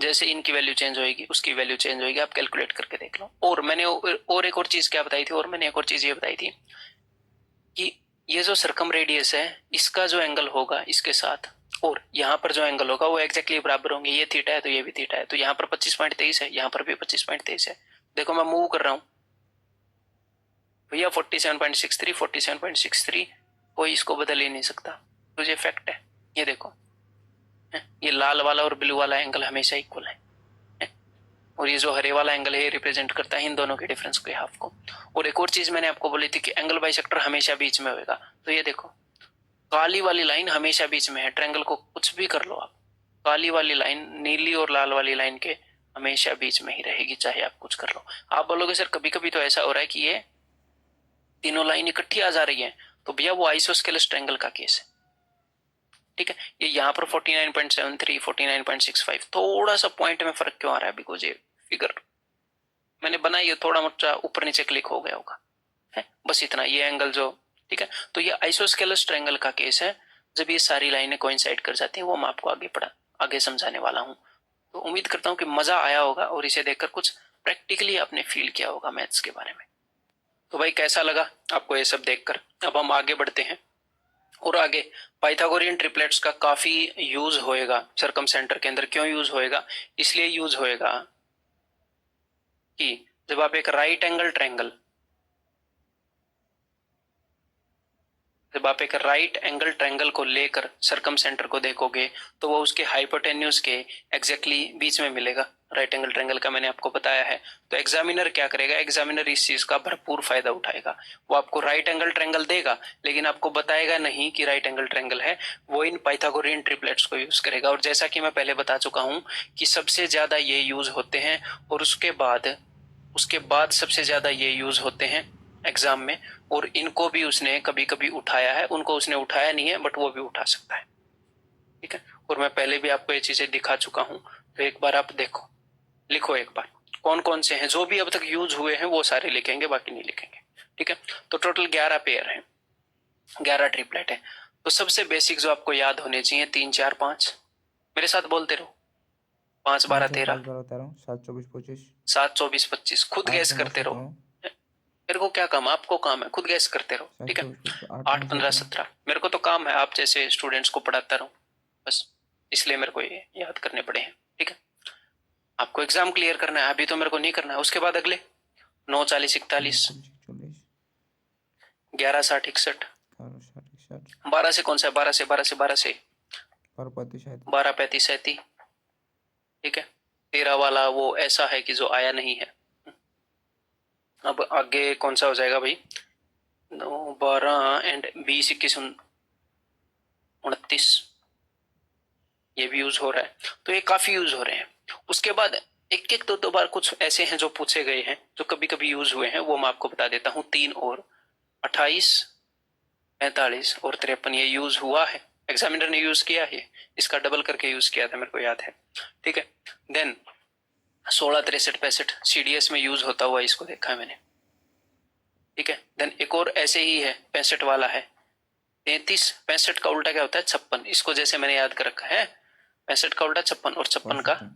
जैसे इनकी वैल्यू चेंज होगी उसकी वैल्यू चेंज होगी, आप कैलकुलेट करके देख लो। और मैंने और एक और चीज क्या बताई थी, और मैंने एक और चीज ये बताई थी कि ये जो सर्कम रेडियस है इसका जो एंगल होगा इसके साथ और यहाँ पर जो एंगल होगा वो एक्जैक्टली बराबर होंगे। ये थीटा है तो ये भी थीटा है, तो यहाँ पर 25.23 है, यहाँ पर भी 25.23 है। देखो मैं मूव कर रहा हूँ भैया, 47.63, 47.63, कोई इसको बदल ही नहीं सकता, तो ये फैक्ट है। ये देखो ये लाल वाला और ब्लू वाला एंगल हमेशा इक्वल है, और ये जो हरे वाला एंगल है ये रिप्रेजेंट करता है इन दोनों के डिफरेंस के हाफ को। और एक और चीज मैंने आपको बोली थी कि एंगल बाइसेक्टर हमेशा बीच में होगा। तो ये देखो काली वाली लाइन हमेशा बीच में है, ट्रायंगल को कुछ भी कर लो आप, काली वाली लाइन नीली और लाल वाली लाइन के हमेशा बीच में ही रहेगी, चाहे आप कुछ कर लो। आप बोलोगे सर कभी कभी तो ऐसा हो रहा है कि ये तीनों लाइन इकट्ठी आ जा रही है, तो भैया वो आइसोस्केलस ट्रायंगल का केस है, ठीक है। ये यहाँ पर 49.73, 49.65, थोड़ा सा पॉइंट में फर्क क्यों आ रहा है, बिकॉज ये फिगर मैंने बनाई है थोड़ा मोटा ऊपर नीचे क्लिक हो गया होगा, है बस इतना। ये एंगल जो, ठीक है, तो ये आइसोस्केलस ट्रायंगल का केस है, जब ये सारी लाइनें कोइंसाइड कर जाती हैं, वो मैं आपको आगे समझाने वाला हूँ। तो उम्मीद करता हूँ कि मजा आया होगा और इसे देखकर कुछ प्रैक्टिकली आपने फील किया होगा मैथ्स के बारे में। तो भाई कैसा लगा आपको ये सब देखकर। अब हम आगे बढ़ते हैं और आगे पाइथागोरियन ट्रिपलेट्स का काफी यूज होएगा सर्कम सेंटर के अंदर। क्यों यूज होएगा, इसलिए यूज होएगा कि जब आप एक राइट एंगल ट्रायंगल, जब आप एक राइट एंगल ट्रायंगल को लेकर सर्कम सेंटर को देखोगे तो वो उसके हाइपोटेन्यूज के एग्जैक्टली बीच में मिलेगा। राइट एंगल ट्रायंगल का मैंने आपको बताया है। तो एग्जामिनर क्या करेगा, एग्जामिनर इस चीज का भरपूर फायदा उठाएगा। वो आपको राइट एंगल ट्रायंगल देगा लेकिन आपको बताएगा नहीं कि राइट एंगल ट्रायंगल है, वो इन पाइथागोरियन ट्रिपलेट्स को यूज करेगा। और जैसा कि मैं पहले बता चुका हूं कि सबसे ज्यादा ये यूज होते हैं, और उसके बाद सबसे ज्यादा ये यूज होते हैं एग्जाम में। और इनको भी उसने कभी कभी उठाया है, उनको उसने उठाया नहीं है बट वो भी उठा सकता है, ठीक है। और मैं पहले भी आपको ये चीजें दिखा चुका हूं, तो एक बार आप देखो, लिखो एक बार कौन कौन से हैं जो भी अब तक यूज हुए हैं, वो सारे लिखेंगे, बाकी नहीं लिखेंगे, ठीक है। तो टोटल 11 पेयर है, 11 ट्रिपलेट है। तो सबसे बेसिक जो आपको याद होने चाहिए 3 4 5, मेरे साथ बोलते रहो। 5 12 5 13 12 13 7 24 25 7 24 25 खुद 8 गैस 15 करते रहो। 17 मेरे को क्या काम, आपको काम है खुद गैस करते रहो, 7 ठीक है। 24 25 8 8 15 15 17 17 मेरे को तो काम है आप जैसे स्टूडेंट्स को पढ़ाता रहूं बस, इसलिए मेरे को ये याद करने पड़े हैं, ठीक है। आपको एग्जाम क्लियर करना है, अभी तो मेरे को नहीं करना है। उसके बाद अगले 9 40 41 40 41 11 60 61 11 60 61 12 से कौन सा है, 12 से 12 से 12 से 12 35 37 12 35 37, ठीक है। 13 वाला वो ऐसा है कि जो आया नहीं है। अब आगे कौन सा हो जाएगा भाई, 9 12 एंड 20 21 29, ये भी यूज हो रहा है, तो ये काफी यूज हो रहे हैं। उसके बाद एक एक दो बार कुछ ऐसे हैं जो पूछे गए हैं जो कभी कभी यूज हुए हैं, वो मैं आपको बता देता हूँ। 3 और 28 45 और 53 ये यूज हुआ है, एग्जामिनर ने यूज किया है, इसका डबल करके यूज किया था, मेरे को याद है, ठीक है। देन 16 63 65 सीडीएस में यूज होता हुआ इसको देखा है मैंने, ठीक है। देन एक और ऐसे ही है 65 वाला है 33, 65 का उल्टा क्या होता है 56, इसको जैसे मैंने याद कर रखा है 65 का उल्टा 56 और 56 का 62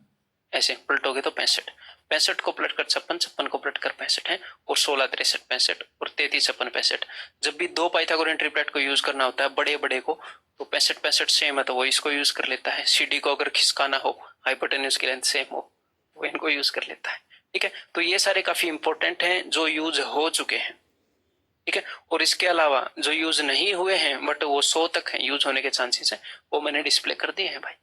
ऐसे पलटोगे तो 65, 65 को पलट कर 56, 56 को पलट कर 65 है, और 16 63 65 और 33 56 65। जब भी दो पाइथागोरियन ट्रिपलेट को यूज करना होता है बड़े बड़े को, तो 65 65 सेम है तो वो इसको यूज कर लेता है। सीडी को अगर खिसकाना हो, हाइपोटेन्यूज की लेंथ सेम हो, वो इनको यूज कर लेता है, ठीक है। तो ये सारे काफी इंपॉर्टेंट हैं जो यूज हो चुके हैं, ठीक है। और इसके अलावा जो यूज नहीं हुए हैं बट वो 100 तक है यूज होने के चांसेस है, वो मैंने डिस्प्ले कर दिए हैं भाई,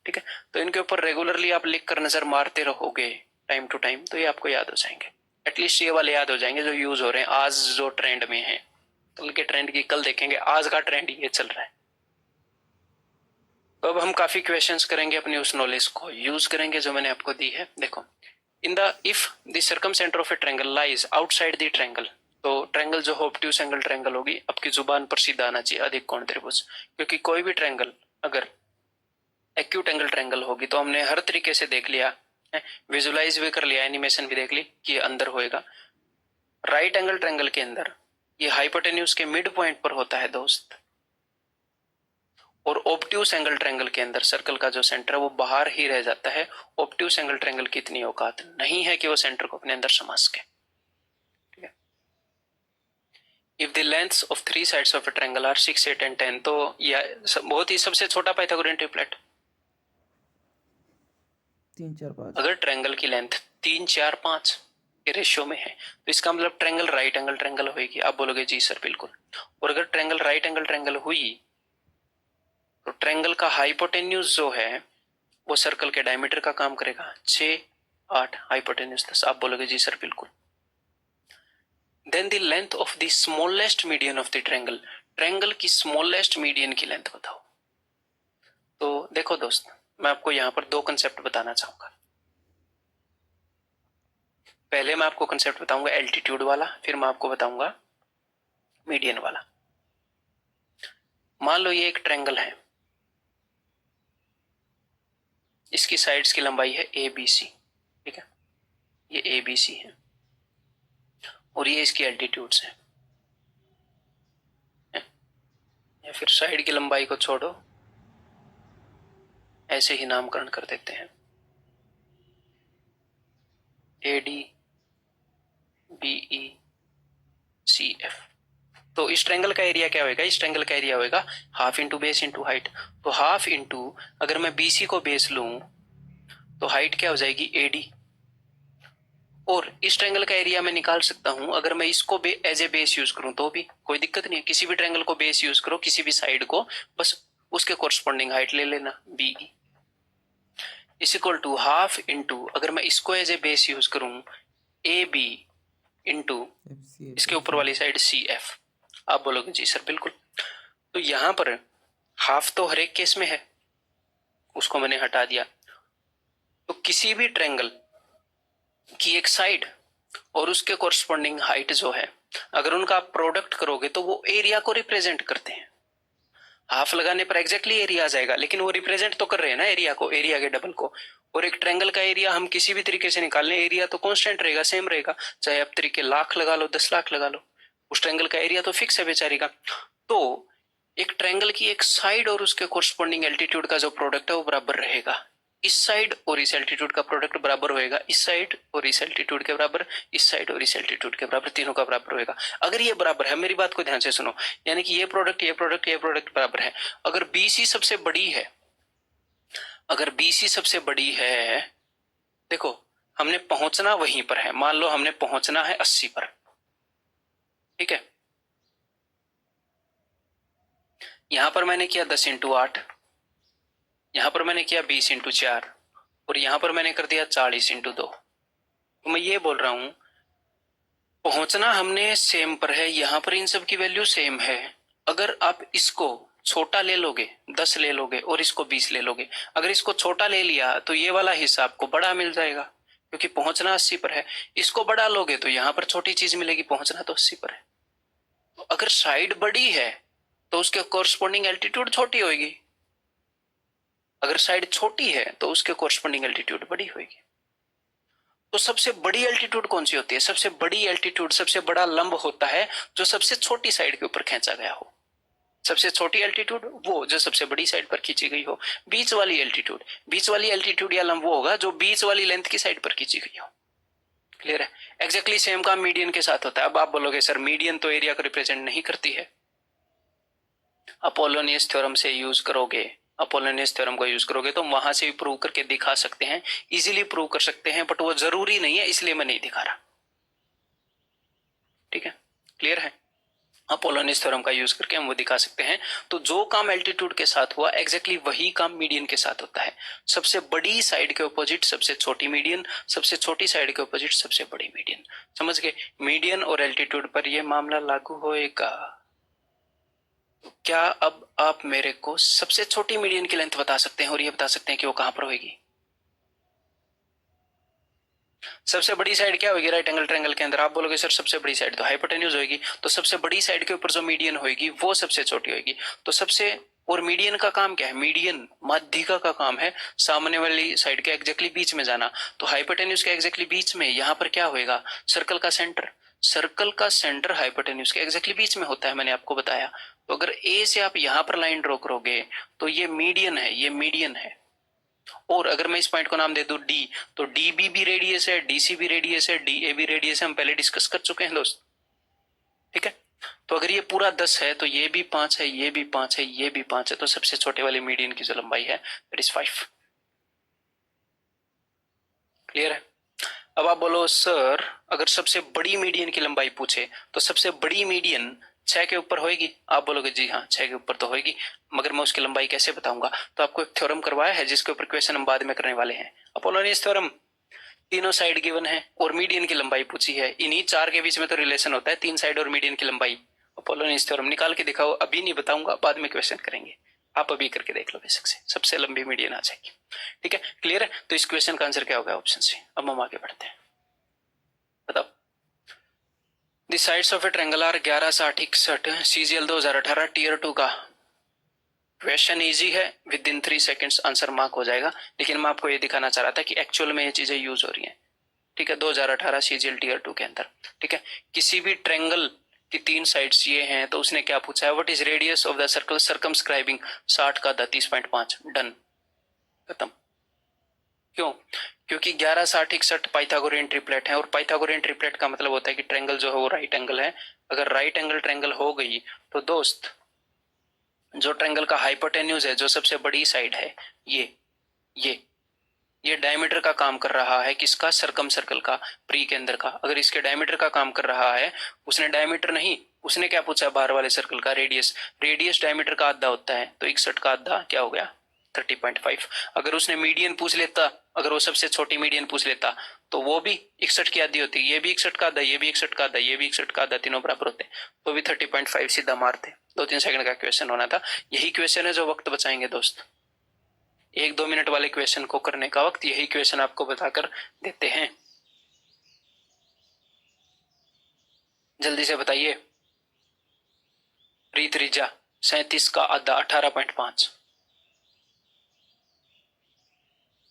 ठीक है। तो इनके ऊपर रेगुलरली आप लिख कर नजर मारते रहोगे टाइम टू टाइम, तो ये आपको याद हो जाएंगे। एटलीस्ट ये वाले याद हो जाएंगे जो यूज हो रहे हैं आज, जो ट्रेंड में है। कल के ट्रेंड की कल देखेंगे, आज का ट्रेंड ये चल रहा है। तो अब हम काफी क्वेश्चंस करेंगे, अपनी उस नॉलेज को यूज करेंगे जो मैंने आपको दी है। देखो, in the if the circum centre of a triangle lies outside the triangle, तो ट्रायंगल जो ऑब्ट्यूज एंगल ट्रायंगल होगी, आपकी जुबान पर सीधा आना चाहिए अधिक कोण त्रिभुज, क्योंकि कोई भी ट्रायंगल अगर एक्यूट एंगल ट्रायंगल होगी तो हमने हर तरीके से देख लिया, विजुलाइज भी कर लिया, एनिमेशन भी देख ली कि ये अंदर होएगा। राइट एंगल ट्रायंगल के अंदर ये हाइपोटेन्यूज के मिड पॉइंट पर होता है दोस्त, और ऑब्ट्यूस एंगल ट्रायंगल के अंदर सर्कल का जो सेंटर है वो बाहर ही रह जाता है। ऑब्ट्यूस एंगल ट्रायंगल की इतनी औकात नहीं है कि वो सेंटर को अपने अंदर समा सके, ठीक है। If the lengths of 3 sides of a triangle are 6 8 and 10, तो यह बहुत ही सबसे छोटा पाइथागोरियन ट्रिपलेट, 3 4 5 अगर ट्रायंगल की लेंथ 3 4 5 के रेशियो में है तो इसका मतलब ट्रायंगल राइट एंगल ट्रायंगल होगी। आप बोलोगे जी सर बिल्कुल, और अगर ट्रायंगल राइट एंगल ट्रायंगल हुई तो ट्रायंगल का हाइपोटेन्यूज जो है वो सर्कल के डायमीटर का काम करेगा, 6 8 हाइपोटेन्यूज 10। आप बोलोगे जी सर बिल्कुल। Then the length of the smallest median of the triangle, triangle की स्मॉलेस्ट मीडियन की लेंथ बताओ। तो देखो दोस्त, मैं आपको यहां पर दो कंसेप्ट बताना चाहूंगा। पहले मैं आपको कंसेप्ट बताऊंगा एल्टीट्यूड वाला, फिर मैं आपको बताऊंगा मीडियन वाला। मान लो ये एक ट्रायंगल है, इसकी साइड्स की लंबाई है ए बी सी, ठीक है, ये ए बी सी है, और ये इसकी एल्टीट्यूड्स हैं, या फिर साइड की लंबाई को छोड़ो, ऐसे ही नामकरण कर देते हैं, A D B E C F. तो इस ट्रायंगल का एरिया क्या होगा, इस ट्रायंगल का एरिया होगा half into base into height. तो हाफ इंटू, अगर मैं बीसी को बेस लूं तो हाइट क्या हो जाएगी एडी, और इस ट्रायंगल का एरिया मैं निकाल सकता हूं अगर मैं इसको एज ए बेस यूज करूं तो भी कोई दिक्कत नहीं है। किसी भी ट्रायंगल को बेस यूज करो, किसी भी साइड को, बस उसके कोरस्पॉन्डिंग हाइट ले लेना, BE is equal to half into, अगर मैं इसको एज ए बेस यूज करूं ए बी इंटू इसके ऊपर वाली साइड सी एफ। आप बोलोगे जी सर बिल्कुल। तो यहां पर हाफ तो हर एक केस में है, उसको मैंने हटा दिया। तो किसी भी ट्रायंगल की एक साइड और उसके कोरस्पॉन्डिंग हाइट जो है, अगर उनका आप प्रोडक्ट करोगे तो वो एरिया को रिप्रेजेंट करते हैं। हाफ लगाने पर एग्जैक्टली एरिया आ जाएगा, लेकिन वो रिप्रेजेंट तो कर रहे हैं ना एरिया को, एरिया के डबल को। और एक ट्रायंगल का एरिया हम किसी भी तरीके से निकाल लें, एरिया तो कांस्टेंट रहेगा, सेम रहेगा, चाहे आप तरीके लाख लगा लो 10 लाख लगा लो, उस ट्रायंगल का एरिया तो फिक्स है बेचारी का। तो एक ट्रायंगल की एक साइड और उसके कोरस्पॉन्डिंग एल्टीट्यूड का जो प्रोडक्ट है वो बराबर रहेगा, इस साइड और इस एल्टीट्यूड का प्रोडक्ट बराबर होएगा इस साइड और इस एल्टीट्यूड के बराबर, इस साइड और इस एल्टीट्यूड के बराबर, तीनों का बराबर होएगा। अगर ये बराबर है, मेरी बात को ध्यान से सुनो, यानी कि ये प्रोडक्ट बराबर है। अगर बीसी सबसे बड़ी है, अगर बीसी सबसे बड़ी है, देखो हमने पहुंचना वहीं पर है, मान लो हमने पहुंचना है 80 पर, ठीक है। यहां पर मैंने किया 10 इंटू 8, यहां पर मैंने किया 20 इंटू 4, और यहां पर मैंने कर दिया 40 इंटू 2। तो मैं ये बोल रहा हूं पहुंचना हमने सेम पर है, यहां पर इन सब की वैल्यू सेम है। अगर आप इसको छोटा ले लोगे 10 ले लोगे और इसको 20 ले लोगे, अगर इसको छोटा ले लिया तो ये वाला हिस्सा आपको बड़ा मिल जाएगा क्योंकि पहुंचना 80 पर है। इसको बड़ा लोगे तो यहां पर छोटी चीज मिलेगी, पहुंचना तो 80 पर है। तो अगर साइड बड़ी है तो उसके कोरस्पोंडिंग एल्टीट्यूड छोटी होगी, अगर साइड छोटी है तो उसके कोरस्पोंडिंग एल्टीट्यूड बड़ी होगी। तो सबसे बड़ी एल्टीट्यूड कौन सी होती है? सबसे बड़ी एल्टीट्यूड, सबसे बड़ा लंब होता है जो सबसे छोटी साइड के ऊपर खींचा गया हो। सबसे छोटी एल्टीट्यूड वो जो सबसे बड़ी साइड पर खींची गई हो। बीच वाली एल्टीट्यूड या लंब वो होगा जो बीच वाली लेंथ की साइड पर खींची गई हो। क्लियर है? एग्जैक्टली सेम काम मीडियन के साथ होता है। अब आप बोलोगे सर मीडियन तो एरिया को रिप्रेजेंट नहीं करती है। अपोलोनियस थ्योरम से यूज करोगे, अपोलोनियस थ्योरम को यूज करोगे तो वहां से भी प्रूव करके दिखा सकते हैं, इजीली प्रूव कर सकते हैं, बट वो जरूरी नहीं है, इसलिए मैं नहीं दिखा रहा। ठीक है, क्लियर है? अपोलोनियस थ्योरम का यूज करके हम वो दिखा सकते हैं। तो जो काम एल्टीट्यूड के साथ हुआ एग्जैक्टली वही काम मीडियन के साथ होता है। सबसे बड़ी साइड के ऑपोजिट सबसे छोटी मीडियन, सबसे छोटी साइड के ऑपोजिट सबसे बड़ी मीडियन। समझ गए? मीडियन और एल्टीट्यूड पर यह मामला लागू होएगा। क्या अब आप मेरे को सबसे छोटी मीडियन की लेंथ बता सकते हैं और ये बता सकते हैं कि वो कहां पर होगी? सबसे बड़ी साइड क्या होगी राइट एंगल ट्रायंगल के अंदर? आप बोलोगे सर सबसे बड़ी साइड तो हाइपोटेन्यूज होगी, तो सबसे बड़ी साइड के ऊपर जो मीडियन होगी वो सबसे छोटी होगी। तो सबसे और मीडियन का काम क्या है? मीडियन माध्यिका का काम है सामने वाली साइड के एग्जैक्टली बीच में जाना। तो हाइपोटेन्यूज के एग्जैक्टली बीच में यहाँ पर क्या होएगा? सर्कल का सेंटर। सर्कल का सेंटर हाइपोटेन्यूज के एग्जैक्टली बीच में होता है, मैंने आपको बताया। तो अगर ए से आप यहां पर लाइन ड्रॉ करोगे तो ये मीडियन है, ये मीडियन है। और अगर मैं इस पॉइंट को नाम दे दूं डी, तो डी बी भी रेडियस है, डीसी भी रेडियस है, डी ए भी रेडियस है, हम पहले डिस्कस कर चुके हैं दोस्त। ठीक है, तो अगर ये पूरा 10 है तो ये भी 5 है, ये भी 5 है, ये भी 5 है, तो सबसे छोटे वाले मीडियन की जो लंबाई है दैट इज 5। क्लियर है? अब आप बोलो सर अगर सबसे बड़ी मीडियन की लंबाई पूछे तो सबसे बड़ी मीडियन 6 के ऊपर होएगी? आप बोलोगे जी हाँ 6 के ऊपर तो होएगी, मगर मैं उसकी लंबाई कैसे बताऊंगा? तो आपको एक थ्योरम करवाया है जिसके ऊपर क्वेश्चन हम बाद में करने वाले हैं, अपोलोनियस थ्योरम। तीनों साइड गिवन है और मीडियन की लंबाई पूछी है, इन्हीं चार के बीच में तो रिलेशन होता है, तीन साइड और मीडियन की लंबाई। अपोलोनियस थ्योरम निकाल के दिखाओ, अभी नहीं बताऊंगा, बाद में क्वेश्चन करेंगे, आप अभी करके देख लो बेशक से, सबसे लंबी मीडियन आ जाएगी। ठीक है, क्लियर है? तो इस क्वेश्चन का आंसर क्या होगा? Option C. अब हम आगे बढ़ते हैं, बताओ। The sides of a triangle are 11, 60, 61, CGL 2018 tier 2 का क्वेश्चन इजी है, within 3 seconds answer mark हो जाएगा। लेकिन मैं आपको ये दिखाना चाह रहा था कि एक्चुअल में ये चीजें यूज हो रही हैं। ठीक है, 2018 सीजीएल टीयर 2 के अंदर। ठीक है, किसी भी ट्रायंगल की 3 साइड्स ये हैं तो उसने क्या पूछा है? What is radius of the circle circumscribing 60 का 30.5। डन, खत्म। क्यों? क्योंकि 11, 60, 61 पाइथागोरियन ट्रिपलेट है, और पाइथागोरियन ट्रिपलेट का मतलब होता है कि ट्रायंगल जो है वो राइट एंगल है। अगर राइट एंगल ट्रायंगल हो गई तो दोस्त जो ट्रायंगल का हाइपोटेन्यूज है, जो सबसे बड़ी साइड है, ये ये डायमीटर का काम कर रहा है, किसका? सरकम सर्कल का, प्री के अंदर का। अगर इसके डायमीटर का काम कर रहा है, उसने डायमीटर नहीं, उसने क्या पूछा? बाहर वाले सर्कल का रेडियस। रेडियस डायमीटर का आधा होता है, तो 61 का आधा क्या हो गया? 30.5। अगर उसने मीडियन पूछ लेता, अगर वो सबसे छोटी मीडियन पूछ लेता तो वो भी 61 की आधी होती, ये भी 61 का आधा, ये भी 61 का आधा, ये भी 61 का आधा, तीनों बराबर होते, तो भी 30.5 सीधा मारते। 2-3 सेकंड का क्वेश्चन होना था। यही क्वेश्चन है जो वक्त बचाएंगे दोस्त। 1-2 मिनट वाले क्वेश्चन को करने का वक्त यही क्वेश्चन आपको बताकर देते हैं। जल्दी से बताइए। प्री त्रिज्या 37 का आधा 18.5।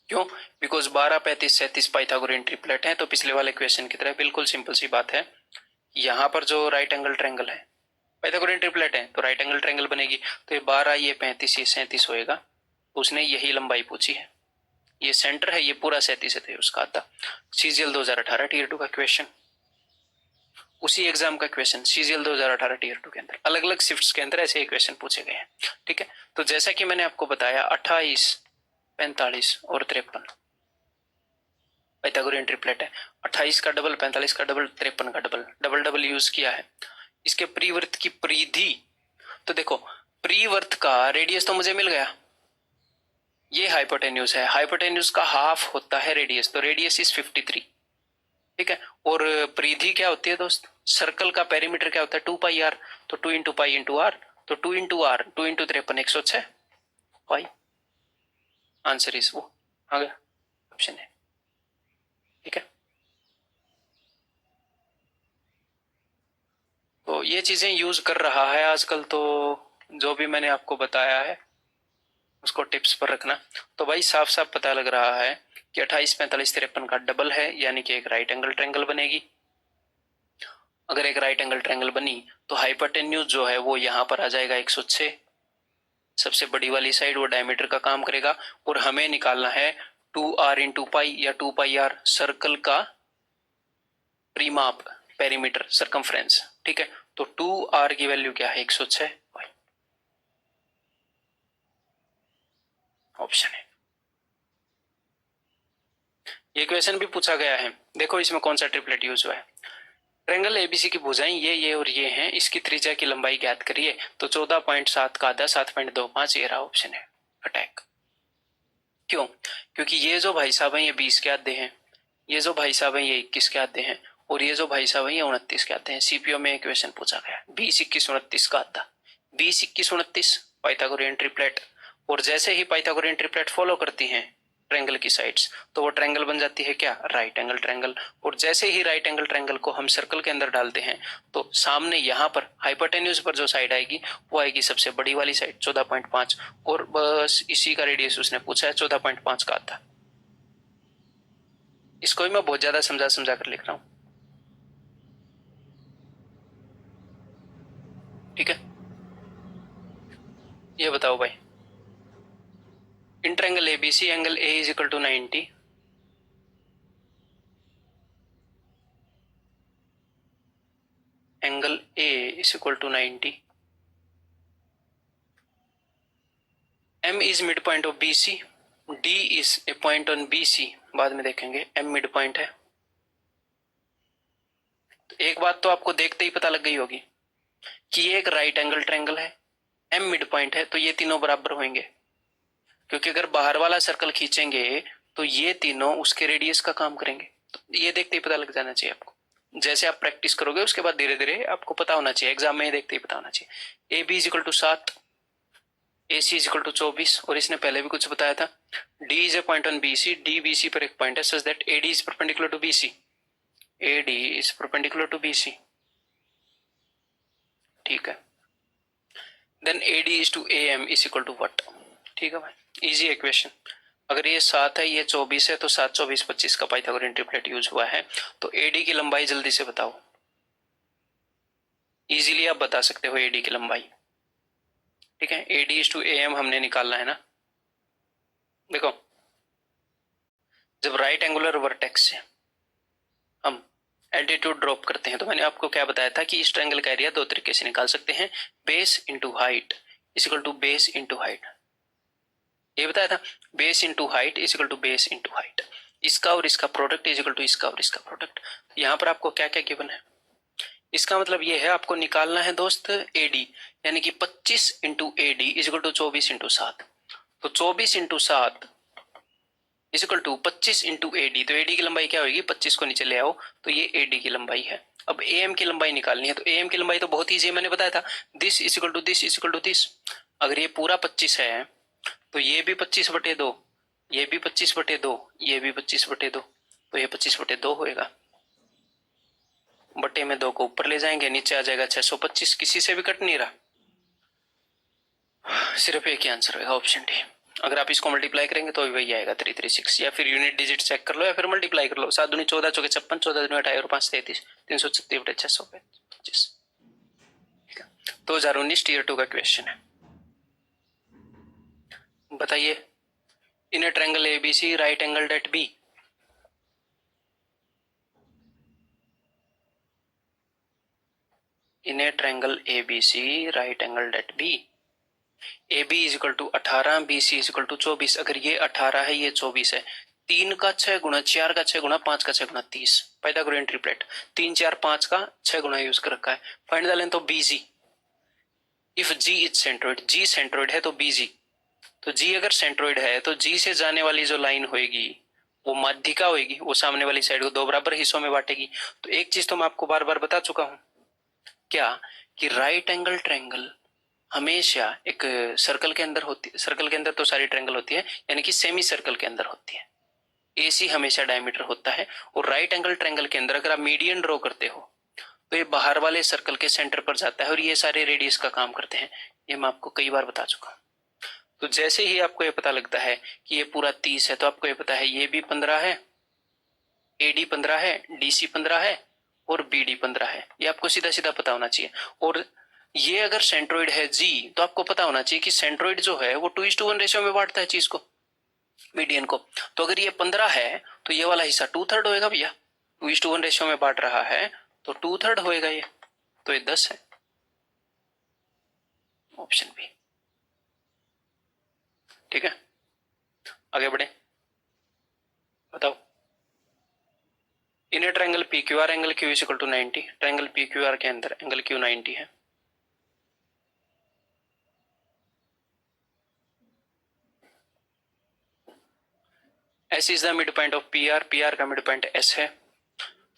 क्यों? बिकॉज 12, 35, 37 पाइथागोरियन ट्रिपलेट है। तो पिछले वाले क्वेश्चन की तरह बिल्कुल सिंपल सी बात है, यहां पर जो राइट एंगल ट्रायंगल है, पाइथागोरियन ट्रिपलेट है तो राइट एंगल ट्रायंगल बनेगी, तो ये 12, ये 35, ये 37 होएगा। उसने यही लंबाई पूछी है। ये सेंटर है, ये पूरा 37 है उसका आता। सीजीएल 2018 टीयर 2 का क्वेश्चन, उसी एग्जाम का क्वेश्चन सीजीएल 2018 टीयर 2 के अंदर अलग अलग शिफ्ट्स के अंदर ऐसे ही क्वेश्चन पूछे गए हैं। ठीक है, तो जैसा कि मैंने आपको बताया 28, 45 और 53 पाइथागोरियन ट्रिपलेट है। 28 का डबल, 45 का डबल, 53 का डबल, डबल डबल यूज किया है। इसके परिवर्त की परिधि, तो देखो परिवर्त का रेडियस तो मुझे मिल गया, ये हाइपोटेन्यूज है, हाइपोटेन्यूज का हाफ होता है रेडियस, तो रेडियस इज 53। ठीक है, और परिधि क्या होती है दोस्त, सर्कल का पेरीमीटर क्या होता है 2 πr, तो 2 इंटू पाई इंटू आर, तो 2 into R 2 into 53 106 pi. Answer is वो आ गया, ऑप्शन है। ठीक है, तो ये चीजें यूज कर रहा है आजकल, तो जो भी मैंने आपको बताया है उसको टिप्स पर रखना। तो भाई साफ साफ पता लग रहा है कि 28, 45, 53 का डबल है, यानी कि एक राइट एंगल ट्रायंगल बनेगी। अगर एक राइट एंगल ट्रायंगल बनी तो हाइपोटेन्यूज जो है वो यहां पर आ जाएगा 106, सबसे बड़ी वाली साइड, वो डायमीटर का काम करेगा। और हमें निकालना है 2r इंटू पाई या 2 πr, सर्कल का परिमाप, पेरीमीटर, सरकमफ्रेंस। ठीक है, तो 2r की वैल्यू क्या है 106 पाई, ऑप्शन है। ये क्वेश्चन भी पूछा गया है, देखो इसमें कौन सा ट्रिपलेट यूज हुआ है। ट्रायंगल एबीसी की भुजाएं ये और ये हैं, इसकी त्रिज्या की लंबाई ज्ञात करिए, तो 14.7 का आधा 7.25, ये रहा ऑप्शन है अटैक। क्यों? क्योंकि ये जो भाई साहब हैं ये 20 के आधे हैं, ये जो भाई साहब हैं ये 21 के आधे हैं, और ये जो भाई साहब हैं ये 29 के आधे हैं। सीपीओ में क्वेश्चन पूछा गया 20, 21, 29 का आधा, 20, 21, 29 पाइथागोरियन ट्रिपलेट। और जैसे ही पाइथागोरियन ट्रिपलेट फॉलो करती हैं ट्रायंगल की साइड्स, तो वो ट्रायंगल बन जाती है क्या, राइट एंगल ट्रायंगल। और जैसे ही राइट एंगल ट्रायंगल को हम सर्कल के अंदर डालते हैं तो सामने यहाँ पर हाइपोटेन्यूज पर जो साइड आएगी वो आएगी सबसे बड़ी वाली साइड 14.5, और बस इसी का रेडियस उसने पूछा है 14.5 का आता। इसको भी मैं बहुत ज्यादा समझा समझा कर लिख रहा हूं। ठीक है, ये बताओ भाई, in triangle ABC angle A is equal to 90, angle A is equal to 90, M is midpoint of BC, D is a point on BC, बाद में देखेंगे, M मिड पॉइंट है। तो एक बात तो आपको देखते ही पता लग गई होगी कि ये एक राइट एंगल ट्रायंगल है, M मिड पॉइंट है, तो ये तीनों बराबर होंगे, क्योंकि अगर बाहर वाला सर्कल खींचेंगे तो ये तीनों उसके रेडियस का काम करेंगे। तो ये देखते ही पता लग जाना चाहिए आपको, जैसे आप प्रैक्टिस करोगे उसके बाद धीरे धीरे आपको पता होना चाहिए, एग्जाम में देखते ही पता होना चाहिए। AB is equal to 7, AC is equal to 24, और इसने पहले भी कुछ बताया था, D is a point on BC, D BC पर एक पॉइंट है, such that AD is perpendicular to BC, AD is perpendicular to BC। ठीक है, then AD is to AM is equal to what. ठीक है भाई, इजी इक्वेशन। अगर ये 7 है, ये 24 है, तो 7, 24, 25 का पाइथागोरियन ट्रिपलेट यूज हुआ है। तो AD की लंबाई जल्दी से बताओ, इजीली आप बता सकते हो AD की लंबाई। ठीक है, AD इज टू AM हमने निकालना है ना। देखो, जब राइट एंगुलर वर्टेक्स से हम एल्टीट्यूड ड्रॉप करते हैं, तो मैंने आपको क्या बताया था कि इस ट्रायंगल का एरिया दो तरीके से निकाल सकते हैं, base into height is equal to base into height. ये बताया था, base into height is equal to base into height, इसका और इसका प्रोडक्ट इज इक्वल टू इसका और इसका प्रोडक्ट। यहाँ पर आपको क्या क्या गिवन है, इसका मतलब ये है आपको निकालना है दोस्त AD, यानी कि 25 into AD is equal to 24 into 7, तो 24 into 7 is equal to 25 into AD, तो AD की लंबाई क्या होगी, 25 को नीचे ले आओ, तो ये AD की लंबाई है। अब AM की लंबाई निकालनी है, तो AM की लंबाई तो बहुत ईजी है, मैंने बताया था, this is equal to this is equal to this. अगर ये पूरा 25 है तो ये भी 25/2, ये भी 25/2, ये भी 25/2, तो ये 25/2 होएगा। बटे में 2 को ऊपर ले जाएंगे, नीचे आ जाएगा 625, किसी से भी कट नहीं रहा, सिर्फ एक ही आंसर होगा, ऑप्शन डी। अगर आप इसको मल्टीप्लाई करेंगे तो वही आएगा 336, या फिर यूनिट डिजिट चेक कर लो या फिर मल्टीप्लाई कर लो, 7 दूनी 14, चौके 56, 14 दूनी 28 और 5 33, 336/625। 2019 टीयर 2 का क्वेश्चन है, बताइए in a triangle ABC right angled at B, in a triangle ABC right angled at B, AB is equal to 18, BC is equal to 24। अगर ये 18 है ये 24 है, 3 का 6 गुना, 4 का 6 गुना, 5 का 6 गुना 30, पाइथागोरियन ट्रिपलेट, 3 4 5 का 6 गुना यूज कर रखा है। Find the length of BG if G is centroid, G centroid है तो BG, तो G अगर सेंट्रोइड है तो G से जाने वाली जो लाइन होगी वो माध्यिका होगी, वो सामने वाली साइड को 2 बराबर हिस्सों में बांटेगी। तो एक चीज तो मैं आपको बार बार बता चुका हूं, क्या कि राइट एंगल ट्रायंगल हमेशा एक सर्कल के अंदर होती है, सर्कल के अंदर तो सारी ट्रायंगल होती है, यानी कि सेमी सर्कल के अंदर होती है। AC हमेशा डायमीटर होता है, और राइट एंगल ट्रायंगल के अंदर अगर आप मीडियन ड्रॉ करते हो तो ये बाहर वाले सर्कल के सेंटर पर जाता है, और ये सारे रेडियस का काम करते हैं। ये मैं आपको कई बार बता चुका हूं। तो जैसे ही आपको ये पता लगता है कि ये पूरा 30 है, तो आपको ये पता है ये भी 15 है, AD 15 है, DC 15 है, और BD 15 है। ये आपको सीधा सीधा पता होना चाहिए। और ये अगर सेंट्रोइड है G, तो आपको पता होना चाहिए कि सेंट्रोइड जो है वो 2:1 रेशियो में बांटता है चीज को, मीडियन को। तो अगर ये 15 है तो ये वाला हिस्सा 2/3 होएगा भैया, 2:1 रेशियो में बांट रहा है तो 2/3 होएगा ये, तो ये 10 है, ऑप्शन बी। ठीक है, आगे बढ़े, बताओ। In a triangle PQR angle Q is equal to 90, triangle PQR के अंदर एंगल Q 90 है। S is the midpoint of PR, PR का मिड पॉइंट S है।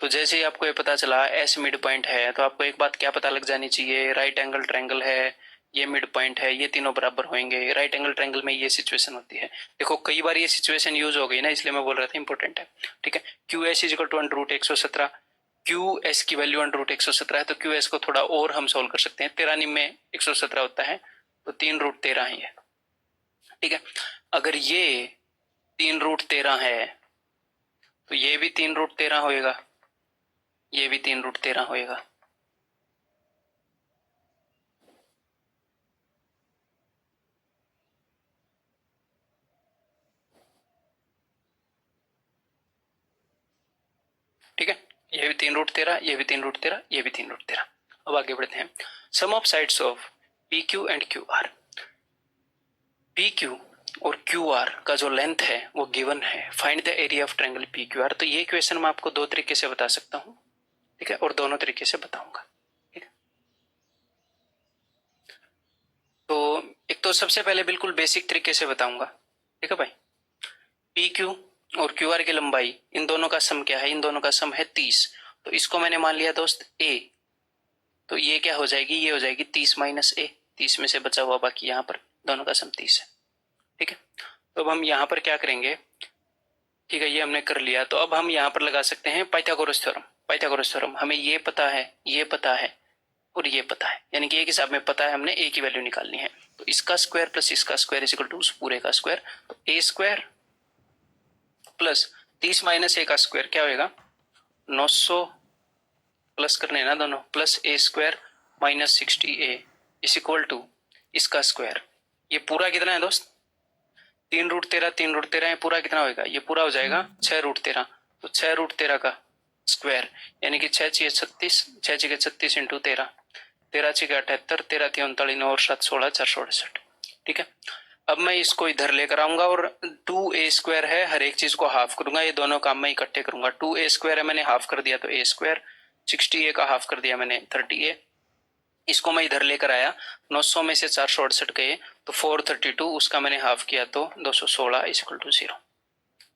तो जैसे ही आपको ये पता चला S मिड पॉइंट है, तो आपको एक बात क्या पता लग जानी चाहिए, राइट एंगल ट्रायंगल है, ये मिड पॉइंट है, ये तीनों बराबर होंगे। राइट एंगल ट्रायंगल में ये सिचुएशन होती है। देखो कई बार ये सिचुएशन यूज हो गई ना, इसलिए मैं बोल रहा था इंपॉर्टेंट है। ठीक है, QS is equal to √117, QS की वैल्यू √117 है, तो QS को थोड़ा और हम सोल्व कर सकते हैं। 13 निम में 117 होता है, तो 3√13 है ये। ठीक है, अगर ये 3√13 है तो ये भी 3√13 होएगा, ये भी 3√13 होएगा। ठीक है, ये भी 3√13, ये भी 3√13, ये भी 3√13। अब आगे बढ़ते हैं। Sum of sides of PQ and QR, PQ और QR का जो लेंथ है वो गिवन है। Find the area of triangle PQR। तो ये क्वेश्चन मैं आपको 2 तरीके से बता सकता हूँ, ठीक है, और दोनों तरीके से बताऊंगा। ठीक है, तो एक तो सबसे पहले बिल्कुल बेसिक तरीके से बताऊंगा। ठीक है भाई, PQ और QR की लंबाई, इन दोनों का सम क्या है, इन दोनों का सम है 30। तो इसको मैंने मान लिया दोस्त A, तो ये क्या हो जाएगी, ये हो जाएगी 30 माइनस A, 30 में से बचा हुआ बाकी, यहाँ पर दोनों का सम 30 है। ठीक है, तो अब हम यहाँ पर क्या करेंगे, ठीक है, ये हमने कर लिया। तो अब हम यहाँ पर लगा सकते हैं पाइथागोरस थ्योरम। पाइथागोरस थ्योरम, हमें ये पता है, ये पता है, और ये पता है, यानी कि एक हिसाब में पता है, हमने A की वैल्यू निकालनी है। तो इसका स्क्वायर प्लस इसका स्क्वायर इज इक्वल टू उस पूरे का स्क्वायर, तो A square plus 30 minus A का स्क्वायर क्या होगा, 900 प्लस करने ना दोनों, plus A square minus 60A is equal to इसका स्क्वायर। ये पूरा कितना है दोस्त, 3√13, 3√13 है, पूरा कितना होगा, ये पूरा हो जाएगा 6√13। तो 6√13 का स्क्वायर, यानी कि 6 6 36, 6 6 36 इंटू 13, 13 6 78, 13 3 39, 9 और 7 16, 468। ठीक है, अब मैं इसको इधर लेकर आऊंगा और 2A स्क्वायर है, हर एक चीज को हाफ करूंगा, ये दोनों काम मैं इकट्ठे करूंगा। 2A स्क्वायर है, मैंने हाफ कर दिया तो A स्क्वायर, 60A का हाफ कर दिया मैंने 30A, इसको मैं इधर लेकर आया, 900 में से 468 गए तो 432, उसका मैंने हाफ किया तो 216 इज इक्वल टू 0।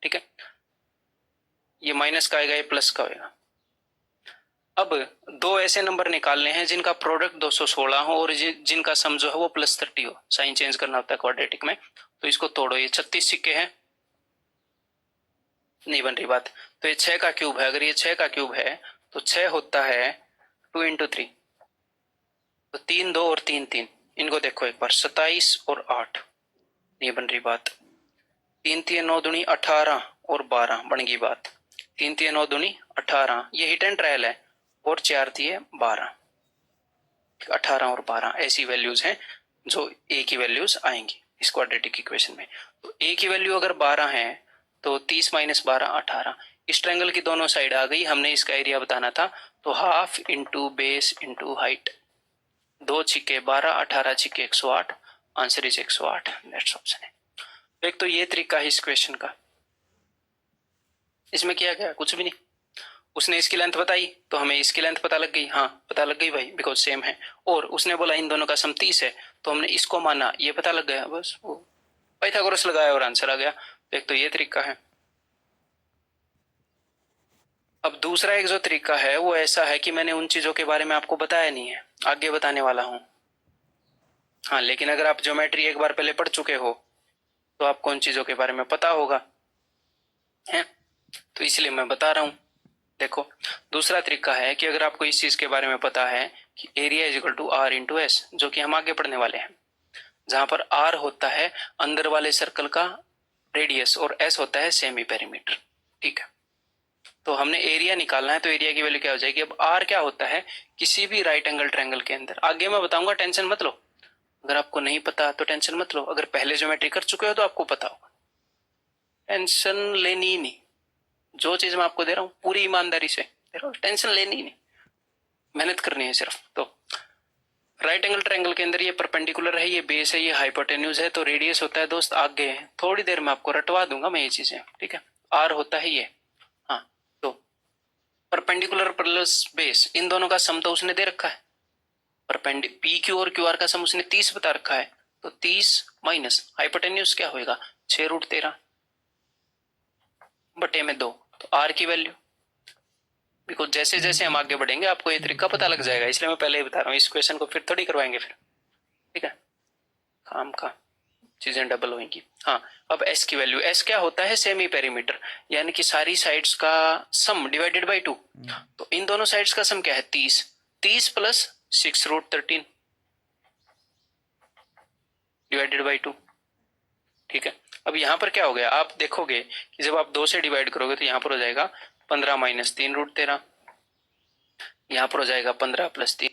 ठीक है, ये माइनस का आएगा, ये प्लस का होगा। अब दो ऐसे नंबर निकालने हैं जिनका प्रोडक्ट 216 हो और जिनका सम जो है वो +30 हो। साइन चेंज करना होता है क्वाड्रेटिक में, तो इसको तोड़ो। ये 36 सिक्के हैं, नहीं बन रही बात, तो ये 6 का क्यूब है। अगर ये 6 का क्यूब है तो 6 होता है 2 इंटू 3, तो 3 2 और 3 3, इनको देखो एक बार, 27 और 8, नहीं बन रही बात। 3 3 9 दूनी 18 और 12 बन गई बात। 3 3 9 दूनी 18, ये हिट एंड ट्रायल है, और 4 3 12, 18 और 12 ऐसी वैल्यूज हैं जो A की वैल्यूज आएंगी। इस क्वाड्रेटिक इक्वेशन में। तो ए की वैल्यू अगर 12 है तो 30 माइनस 12 18। इस ट्रायंगल की दोनों साइड आ गई, हमने इसका एरिया बताना था, तो half into base into height, 2 छिके 12, 18 छिके 108, आंसर इज 108। नेक्स्ट ऑप्शन है। एक तो ये तरीका है इस क्वेश्चन का। इसमें किया गया कुछ भी नहीं, उसने इसकी लेंथ बताई तो हमें इसकी लेंथ पता लग गई, हाँ पता लग गई भाई बिकॉज सेम है, और उसने बोला इन दोनों का सम 30 है तो हमने इसको माना, ये पता लग गया, बस वो पाइथागोरस लगाया और आंसर आ गया। तो एक तो ये तरीका है। अब दूसरा एक जो तरीका है वो ऐसा है कि मैंने उन चीजों के बारे में आपको बताया नहीं है, आगे बताने वाला हूं। हाँ लेकिन अगर आप ज्योमेट्री एक बार पहले पढ़ चुके हो तो आपको उन चीजों के बारे में पता होगा है, तो इसलिए मैं बता रहा हूं। देखो दूसरा तरीका है कि अगर आपको इस चीज के बारे में पता है कि area is equal to R into S, जो कि हम आगे पढ़ने वाले हैं, जहां पर आर होता है अंदर वाले सर्कल का रेडियस और एस होता है सेमी पेरीमीटर, ठीक है। तो हमने एरिया निकालना है, तो एरिया की वैल्यू क्या हो जाएगी। अब आर क्या होता है किसी भी राइट एंगल ट्रायंगल के अंदर, आगे मैं बताऊंगा, टेंशन मत लो। अगर आपको नहीं पता तो टेंशन मत लो, अगर पहले ज्योमेट्री कर चुके हो तो आपको पता होगा, टेंशन लेनी ही नहीं। जो चीज मैं आपको दे रहा हूं पूरी ईमानदारी से दे रहा हूं, टेंशन लेनी ही नहीं, मेहनत करनी है सिर्फ। तो राइट एंगल ट्रायंगल के अंदर ये परपेंडिकुलर है, ये बेस है, ये हाइपोटेन्यूज है, तो रेडियस होता है दोस्त आगे है, थोड़ी देर में आपको रटवा दूंगा मैं ये चीजें, ठीक है। आर होता है ये, हाँ तो परपेंडिकुलर प्लस बेस, इन दोनों का सम तो उसने दे रखा है, पी क्यू और क्यू आर का सम उसने 30 बता रखा है, तो 30 माइनस हाइपोटेन्यूज क्या होएगा 6√13 बटे में 2, तो आर की वैल्यू, बिकॉज जैसे जैसे हम आगे बढ़ेंगे आपको ये तरीका पता लग जाएगा, इसलिए मैं पहले ही बता रहा हूँ, इस क्वेश्चन को फिर थोड़ी करवाएंगे फिर, ठीक है, काम का चीजें डबल होंगी। हाँ अब एस की वैल्यू, एस क्या होता है सेमी पेरीमीटर, यानी कि सारी साइड्स का सम डिवाइडेड बाई 2, तो इन दोनों साइड्स का सम क्या है 30, 30 प्लस 6√13 डिवाइडेड बाई 2, ठीक है। अब यहाँ पर क्या हो गया, आप देखोगे कि जब आप 2 से डिवाइड करोगे तो यहाँ पर हो जाएगा 15 माइनस 3√13, यहाँ पर हो जाएगा 15 प्लस 3